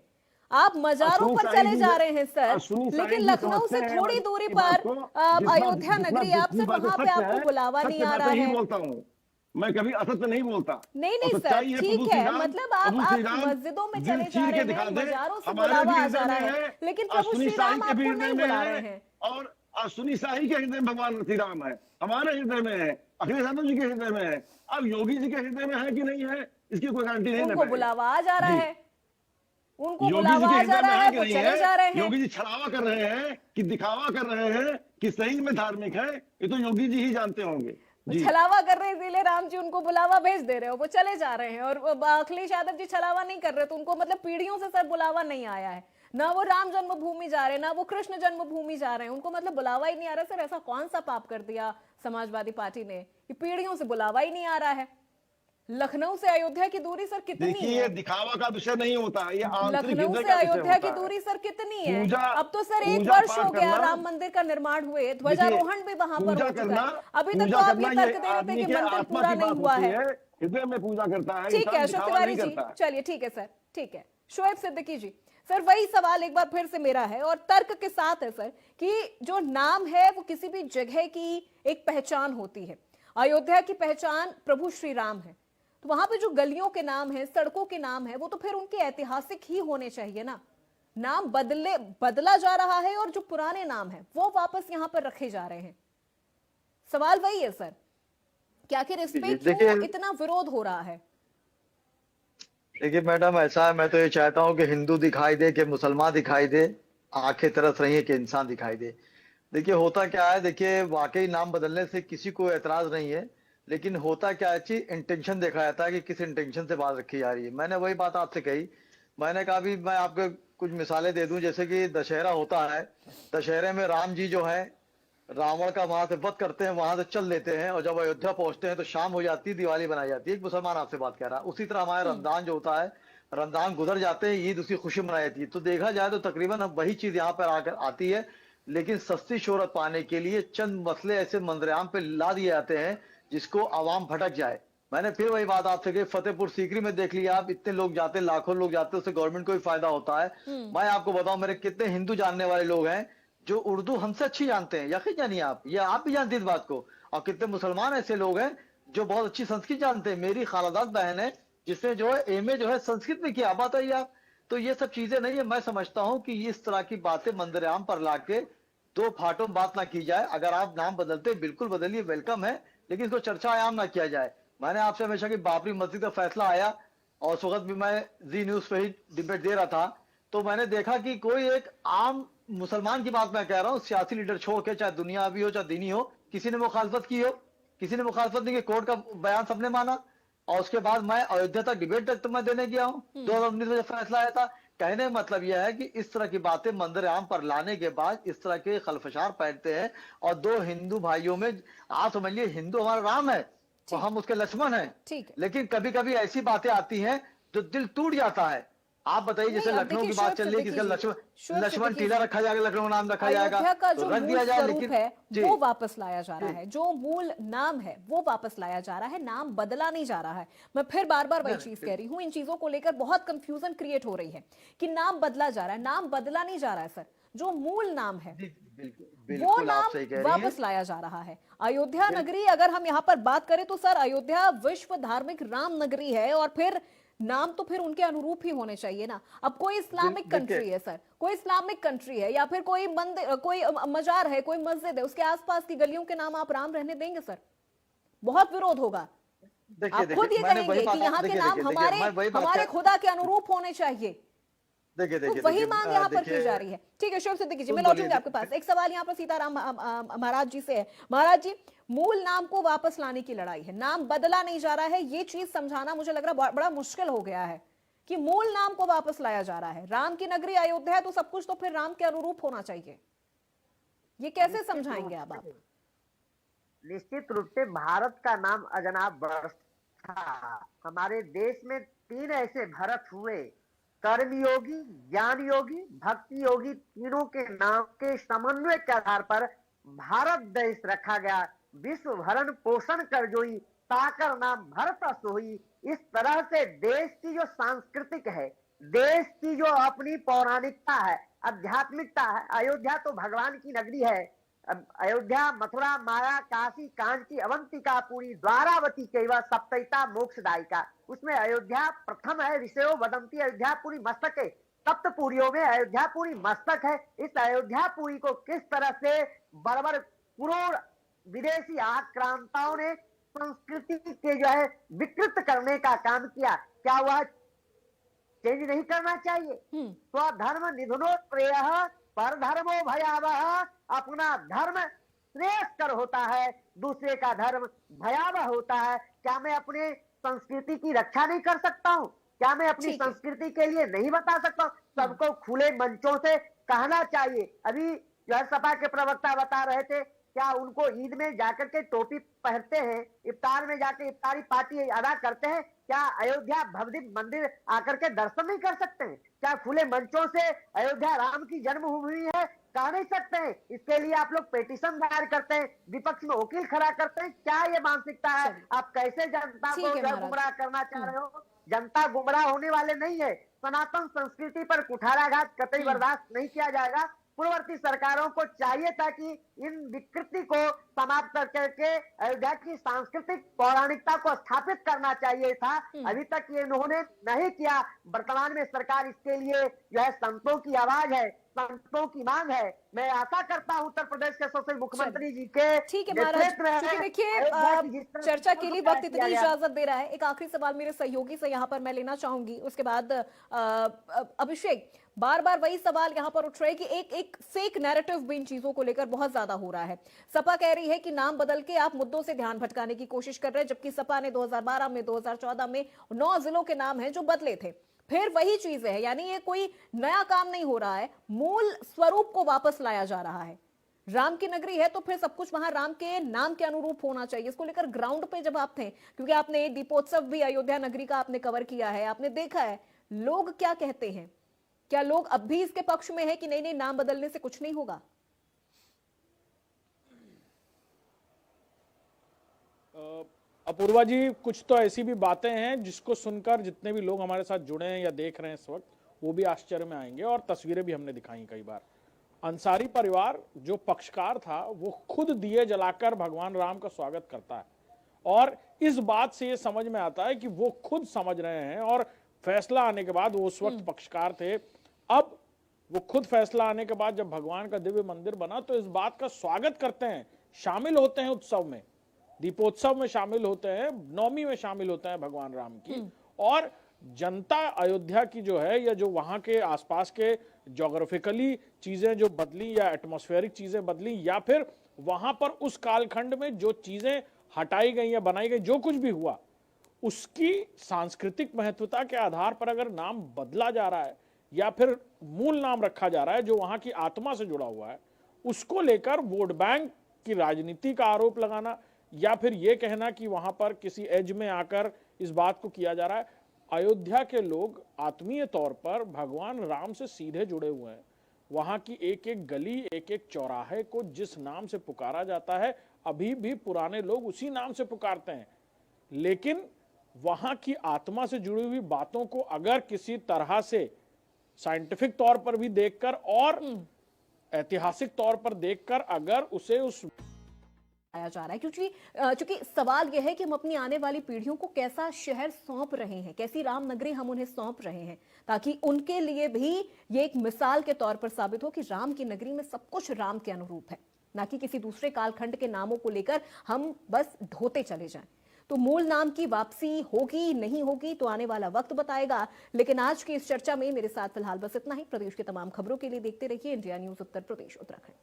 आप मजारों पर चले जा रहे हैं सर, लेकिन लखनऊ से थोड़ी दूरी पर अयोध्या नगरी, आपसे वहां पे आपको बुलावा नहीं आ रहा है। मैं कभी असत्य नहीं बोलता। नहीं सर, ठीक है, मतलब आप मस्जिदों में चले जा रहे हैं, मजारों से बुलावा आ जा रहा है, लेकिन प्रभु श्री राम आपको नहीं बुला रहे हैं। और अश्विनी शाही के हृदय में भगवान श्री राम है, हमारे हृदय में है, अखिलेश यादव जी के हृदय में है। अब योगी जी के हृदय में है कि नहीं है, इसकी कोई गारंटी नहीं। उनको बुलावा आ जा रहा है, उनको बुलावा आ जा रहा है, वो चले जा रहे हैं। योगी जी छलावा कर रहे हैं कि दिखावा कर रहे हैं कि सही में धार्मिक है, ये तो योगी जी ही जानते होंगे। छलावा कर रहे हैं इसलिए राम जी उनको बुलावा भेज दे रहे हो, वो चले जा रहे हैं। और अखिलेश यादव जी छलावा नहीं कर रहे, तो उनको मतलब पीढ़ियों से सर बुलावा नहीं आया है। ना वो राम जन्मभूमि जा रहे हैं, ना वो कृष्ण जन्मभूमि जा रहे हैं, उनको मतलब बुलावा ही नहीं आ रहा। सर ऐसा कौन सा पाप कर दिया समाजवादी पार्टी ने कि पीढ़ियों से बुलावा ही नहीं आ रहा है? लखनऊ से अयोध्या की दूरी सर कितनी देखिए, है? दिखावा का विषय नहीं होता है, ये आंतरिक लखनऊ हृदय से का विषय अयोध्या की होता है। दूरी सर कितनी है? पूजा, अब तो सर 1 पूजा वर्ष पाठ हो गया करना, राम मंदिर का निर्माण हुए, ध्वजारोहण भी वहां पर पूजा हो चुका करना, है। अभी तक तो पूजा आप करना ये ये तर्क दे रहे थे आदमी कि के मंदिर आत्मा पूरा की नहीं बात हुआ होती है। हृदय में पूजा करता है, ठीक इंसान है अशोक दिखावा तिवारी नहीं जी, करता है। चलिए ठीक है सर, ठीक है। शोएब सिद्दीकी जी, सर वही सवाल एक बार फिर से मेरा है और तर्क के साथ है सर कि जो नाम है वो किसी भी जगह की एक पहचान होती है। अयोध्या की पहचान प्रभु श्री राम है, तो वहां पे जो गलियों के नाम है, सड़कों के नाम है, वो तो फिर उनके ऐतिहासिक ही होने चाहिए ना। नाम बदला जा रहा है और जो पुराने नाम है वो वापस यहाँ पर रखे जा रहे हैं। सवाल वही है सर कि आखिर इस पे क्यों इतना विरोध हो रहा है? देखिए मैडम, ऐसा है, मैं तो ये चाहता हूँ कि हिंदू दिखाई दे, कि मुसलमान दिखाई दे, आंखें तरस रही है कि इंसान दिखाई दे। देखिए होता क्या है, देखिए वाकई नाम बदलने से किसी को एतराज नहीं है, लेकिन होता क्या है, इंटेंशन देखा जाता है कि किस इंटेंशन से बात रखी जा रही है। मैंने वही बात आपसे कही, मैंने कहा भी मैं आपको कुछ मिसालें दे दूं, जैसे कि दशहरा होता है, दशहरे में राम जी जो है रावण का वहां से वध करते हैं, वहां से चल लेते हैं, और जब अयोध्या पहुंचते हैं तो शाम हो जाती है, दिवाली बनाई जाती है। एक मुसलमान आपसे बात कह रहा है। उसी तरह हमारे रमजान जो होता है, रमजान गुजर जाते हैं, ईद उसकी खुशी मनाई जाती है। तो देखा जाए तो तकरीबन वही चीज यहाँ पर आकर आती है, लेकिन सस्ती शोहरत पाने के लिए चंद मसले ऐसे मंजरेआम पे ला दिए जाते हैं जिसको आवाम भटक जाए। मैंने फिर वही बात आपसे कही, फतेहपुर सीकरी में देख लिया आप, इतने लोग जाते हैं, लाखों लोग जाते हैं, उससे गवर्नमेंट को भी फायदा होता है। मैं आपको बताऊं, मेरे कितने हिंदू जानने वाले लोग हैं जो उर्दू हमसे अच्छी जानते हैं, यकीन जानिए आप, या आप भी जानते हैं इस बात को। और कितने मुसलमान ऐसे लोग हैं जो बहुत अच्छी संस्कृत जानते हैं। मेरी खालादाद बहन है जिसने जो है एमए जो है संस्कृत में किया, बताइए आप। तो ये सब चीजें नहीं है। मैं समझता हूँ कि इस तरह की बातें मंदिर-आम पर लाके दो फाटों बात ना की जाए। अगर आप नाम बदलते बिल्कुल बदलिए, वेलकम है, लेकिन इसको चर्चा आयाम ना किया जाए। मैंने आपसे हमेशा की बाबरी मस्जिद का फैसला आया और उस वक्त भी मैं जी न्यूज पे ही डिबेट दे रहा था, तो मैंने देखा कि कोई एक आम मुसलमान की बात मैं कह रहा हूँ, सियासी लीडर छोड़ के, चाहे दुनिया भी हो चाहे दीनी हो, किसी ने मुखालफत की हो, किसी ने मुखालफत नहीं की, कोर्ट का बयान सबने माना। और उसके बाद मैं अयोध्या तक डिबेट तक तो मैं देने गया हूँ 2019 में जब फैसला आया था। कहने मतलब यह है कि इस तरह की बातें मंदिर आम पर लाने के बाद इस तरह के खलफशार पहनते हैं। और दो हिंदू भाइयों में, आप समझिए हिंदू हमारा राम है तो हम उसके लक्ष्मण हैं, लेकिन कभी कभी ऐसी बातें आती हैं जो दिल टूट जाता है। आप बताइए, जैसे लखनऊ की बात चल रही है, किसका लक्ष्मण टीला रखा जाएगा, लखनऊ नाम रखा जाएगा, अयोध्या का तो जो रख मूल दिया जाए, स्वरूप लेकिन है वो वापस लाया जा रहा है, जो मूल नाम है वो वापस लाया जा रहा है, नाम बदला नहीं जा रहा है। मैं फिर बार बार वही चीज कह रही हूँ, इन चीजों को लेकर बहुत कंफ्यूजन क्रिएट हो रही है कि नाम बदला जा रहा है, नाम बदला नहीं जा रहा है सर। जो मूल नाम है वो नाम वापस लाया जा रहा है। अयोध्या नगरी, अगर हम यहाँ पर बात करें तो सर अयोध्या विश्व धार्मिक राम नगरी है, और फिर नाम तो फिर उनके अनुरूप ही होने चाहिए ना। अब कोई इस्लामिक कंट्री है सर, कोई इस्लामिक कंट्री है या फिर कोई मंदिर, कोई मजार है, कोई मस्जिद है, उसके आसपास की गलियों के नाम आप राम रहने देंगे सर? बहुत विरोध होगा। आप खुद ये कहेंगे कि यहाँ के नाम हमारे खुदा के अनुरूप होने चाहिए। तो वही मांग यहाँ पर की जा रही है। ठीक है शोएब सिद्दीकी जी, मैं लौटूंगी आपके पास। एक सवाल यहाँ पर सीताराम महाराज जी से है। महाराज जी, मूल नाम को वापस लाने की लड़ाई है, नाम बदला नहीं जा रहा है, ये चीज समझाना मुझे लग रहा है बड़ा मुश्किल हो गया है कि मूल नाम को वापस लाया जा रहा है। राम की नगरी अयोध्या है तो सब कुछ तो फिर राम के अनुरूप होना चाहिए। ये कैसे समझाएंगे आप? निश्चित रूप से भारत का नाम अजनाब वर्ष था। हमारे देश में 3 ऐसे भरत हुए, कर्मयोगी, ज्ञान योगी, भक्ति योगी, तीनों के नाम के समन्वय के आधार पर भारत देश रखा गया। विश्व भरण पोषण कर जोई, ताकर नाम भरत सोई। इस तरह से देश की जो सांस्कृतिक है, देश की जो अपनी पौराणिकता है, आध्यात्मिकता है, अयोध्या तो भगवान की नगरी है। अयोध्या, मथुरा, माया, काशी, कांची, अवंतिका, पुरी, द्वारावती, केवल सप्तैता मोक्षदायिका, उसमें अयोध्या प्रथम है। ऋषयो वदंती अयोध्या पूरी मस्तक है, सप्तपुरियों में अयोध्या पूरी मस्तक है। इस अयोध्या पूरी को किस तरह से बर्बर क्रूर विदेशी आक्रांताओं ने संस्कृति के जो है विकृत करने का काम किया, क्या वह चेंज नहीं करना चाहिए? स्वधर्म निधनो प्रेयः परधर्मो भयावह। अपना धर्म श्रेयस्कर होता है, दूसरे का धर्म भयावह होता है। क्या मैं अपने संस्कृति की रक्षा नहीं कर सकता हूँ? क्या मैं अपनी संस्कृति के लिए नहीं बता सकता हूँ? सबको खुले मंचों से कहना चाहिए। अभी जो सपा के प्रवक्ता बता रहे थे, क्या उनको ईद में जाकर के टोपी पहनते हैं, इफ्तार में जाके इफ्तारी पार्टी अदा करते हैं, क्या अयोध्या भवदीप मंदिर आकर के दर्शन नहीं कर सकते हैं? क्या खुले मंचों से अयोध्या राम की जन्मभूमि है कह नहीं सकते हैं? इसके लिए आप लोग पिटीशन दायर करते हैं, विपक्ष में वकील खड़ा करते हैं। क्या ये मानसिकता है? आप कैसे जनता को गुमराह करना चाह रहे हो? जनता गुमराह होने वाले नहीं है। सनातन संस्कृति पर कुठाराघात कतई बर्दाश्त नहीं किया जाएगा। पूर्ववर्ती सरकारों को चाहिए था कि इन विकृति को समाप्त करके अयोध्या की सांस्कृतिक पौराणिकता को स्थापित करना चाहिए था। अभी तक ये इन्होंने नहीं किया। वर्तमान में सरकार इसके लिए जो है संतों की आवाज है, संतों की मांग है। मैं आशा करता हूं उत्तर प्रदेश के सबसे मुख्यमंत्री जी के ठीक है महाराज, क्योंकि देखिए चर्चा के लिए वक्त इतनी इजाजत दे रहा है। एक आखिरी सवाल मेरे सहयोगी से यहाँ पर मैं लेना चाहूंगी, उसके बाद अभिषेक, बार बार वही सवाल यहाँ पर उठ रहे हैं कि एक फेक नैरेटिव भी इन चीजों को लेकर बहुत ज्यादा हो रहा है। सपा कह रही है कि नाम बदल के आप मुद्दों से ध्यान भटकाने की कोशिश कर रहे हैं, जबकि सपा ने 2012 में 2014 में 9 जिलों के नाम हैं जो बदले थे। फिर वही चीजें है, यानी ये कोई नया काम नहीं हो रहा है, मूल स्वरूप को वापस लाया जा रहा है। राम की नगरी है तो फिर सब कुछ वहां राम के नाम के अनुरूप होना चाहिए। इसको लेकर ग्राउंड पे जब आप थे, क्योंकि आपने दीपोत्सव भी अयोध्या नगरी का आपने कवर किया है, आपने देखा है लोग क्या कहते हैं, क्या लोग अब भी इसके पक्ष में है कि नहीं नहीं नाम बदलने से कुछ नहीं होगा? अपूर्वा जी, कुछ तो ऐसी भी बातें हैं जिसको सुनकर जितने भी लोग हमारे साथ जुड़े हैं या देख रहे हैं इस वक्त, वो भी आश्चर्य में आएंगे। और तस्वीरें भी हमने दिखाई कई बार। अंसारी परिवार जो पक्षकार था वो खुद दिए जलाकर भगवान राम का स्वागत करता है, और इस बात से ये समझ में आता है कि वो खुद समझ रहे हैं, और फैसला आने के बाद वो उस वक्त पक्षकार थे, अब वो खुद फैसला आने के बाद जब भगवान का दिव्य मंदिर बना तो इस बात का स्वागत करते हैं, शामिल होते हैं उत्सव में, दीपोत्सव में शामिल होते हैं, नवमी में शामिल होते हैं भगवान राम की। और जनता अयोध्या की जो है, या जो वहां के आसपास के ज्योग्राफिकली चीजें जो बदली या एटमॉस्फेरिक चीजें बदली, या फिर वहां पर उस कालखंड में जो चीजें हटाई गई या बनाई गई, जो कुछ भी हुआ, उसकी सांस्कृतिक महत्वता के आधार पर अगर नाम बदला जा रहा है या फिर मूल नाम रखा जा रहा है जो वहां की आत्मा से जुड़ा हुआ है, उसको लेकर वोट बैंक की राजनीति का आरोप लगाना या फिर यह कहना कि वहां पर किसी एज में आकर इस बात को किया जा रहा है। अयोध्या के लोग आत्मीय तौर पर भगवान राम से सीधे जुड़े हुए हैं। वहां की एक एक गली, एक एक चौराहे को जिस नाम से पुकारा जाता है, अभी भी पुराने लोग उसी नाम से पुकारते हैं। लेकिन वहां की आत्मा से जुड़ी हुई बातों को अगर किसी तरह से साइंटिफिक तौर पर भी देखकर और ऐतिहासिक तौर पर देखकर अगर उसे उस आया जा रहा है, क्योंकि सवाल यह है कि हम अपनी आने वाली पीढ़ियों को कैसा शहर सौंप रहे हैं, कैसी राम नगरी हम उन्हें सौंप रहे हैं, ताकि उनके लिए भी ये एक मिसाल के तौर पर साबित हो कि राम की नगरी में सब कुछ राम के अनुरूप है, ना कि किसी दूसरे कालखंड के नामों को लेकर हम बस ढोते चले जाएं। तो मूल नाम की वापसी होगी नहीं होगी तो आने वाला वक्त बताएगा। लेकिन आज की इस चर्चा में मेरे साथ फिलहाल बस इतना ही। प्रदेश की तमाम खबरों के लिए देखते रहिए इंडिया न्यूज उत्तर प्रदेश उत्तराखंड।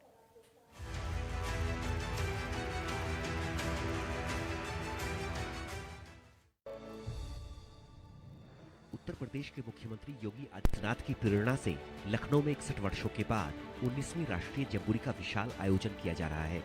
उत्तर प्रदेश के मुख्यमंत्री योगी आदित्यनाथ की प्रेरणा से लखनऊ में 61 वर्षों के बाद 19वीं राष्ट्रीय जम्बूरी का विशाल आयोजन किया जा रहा है।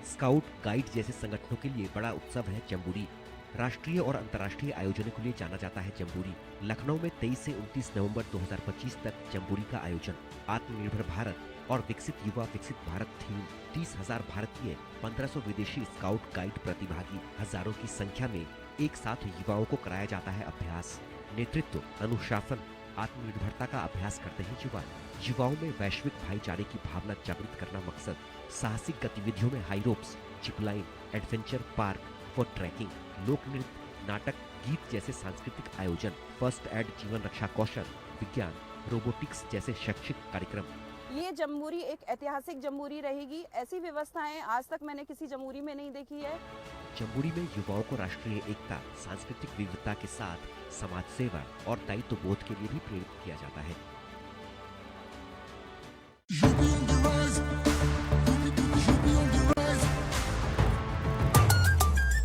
स्काउट गाइड जैसे संगठनों के लिए बड़ा उत्सव है जम्बूरी। राष्ट्रीय और अंतर्राष्ट्रीय आयोजनों के लिए जाना जाता है जम्बूरी। लखनऊ में 23 से 29 नवंबर 2025 तक जम्बूरी का आयोजन। आत्मनिर्भर भारत और विकसित युवा विकसित भारत थीम। 30,000 भारतीय, 1500 विदेशी स्काउट गाइड प्रतिभागी, हजारों की संख्या में एक साथ युवाओं को कराया जाता है अभ्यास। नेतृत्व, अनुशासन, आत्मनिर्भरता का अभ्यास करते हैं युवा। युवाओं में वैश्विक भाईचारे की भावना जागृत करना मकसद। साहसिक गतिविधियों में high ropes, zipline, adventure park for trekking, लोक नृत्य, नाटक, गीत जैसे सांस्कृतिक आयोजन, फर्स्ट एड, जीवन रक्षा कौशल, विज्ञान, रोबोटिक्स जैसे शैक्षिक कार्यक्रम। ये जम्बूरी एक ऐतिहासिक जम्बूरी रहेगी। ऐसी व्यवस्थाएं आज तक मैंने किसी जम्बूरी में नहीं देखी है। जम्बूरी में युवाओं को राष्ट्रीय एकता, सांस्कृतिक विविधता के साथ समाज सेवा और दायित्व बोध के लिए भी प्रेरित किया जाता है।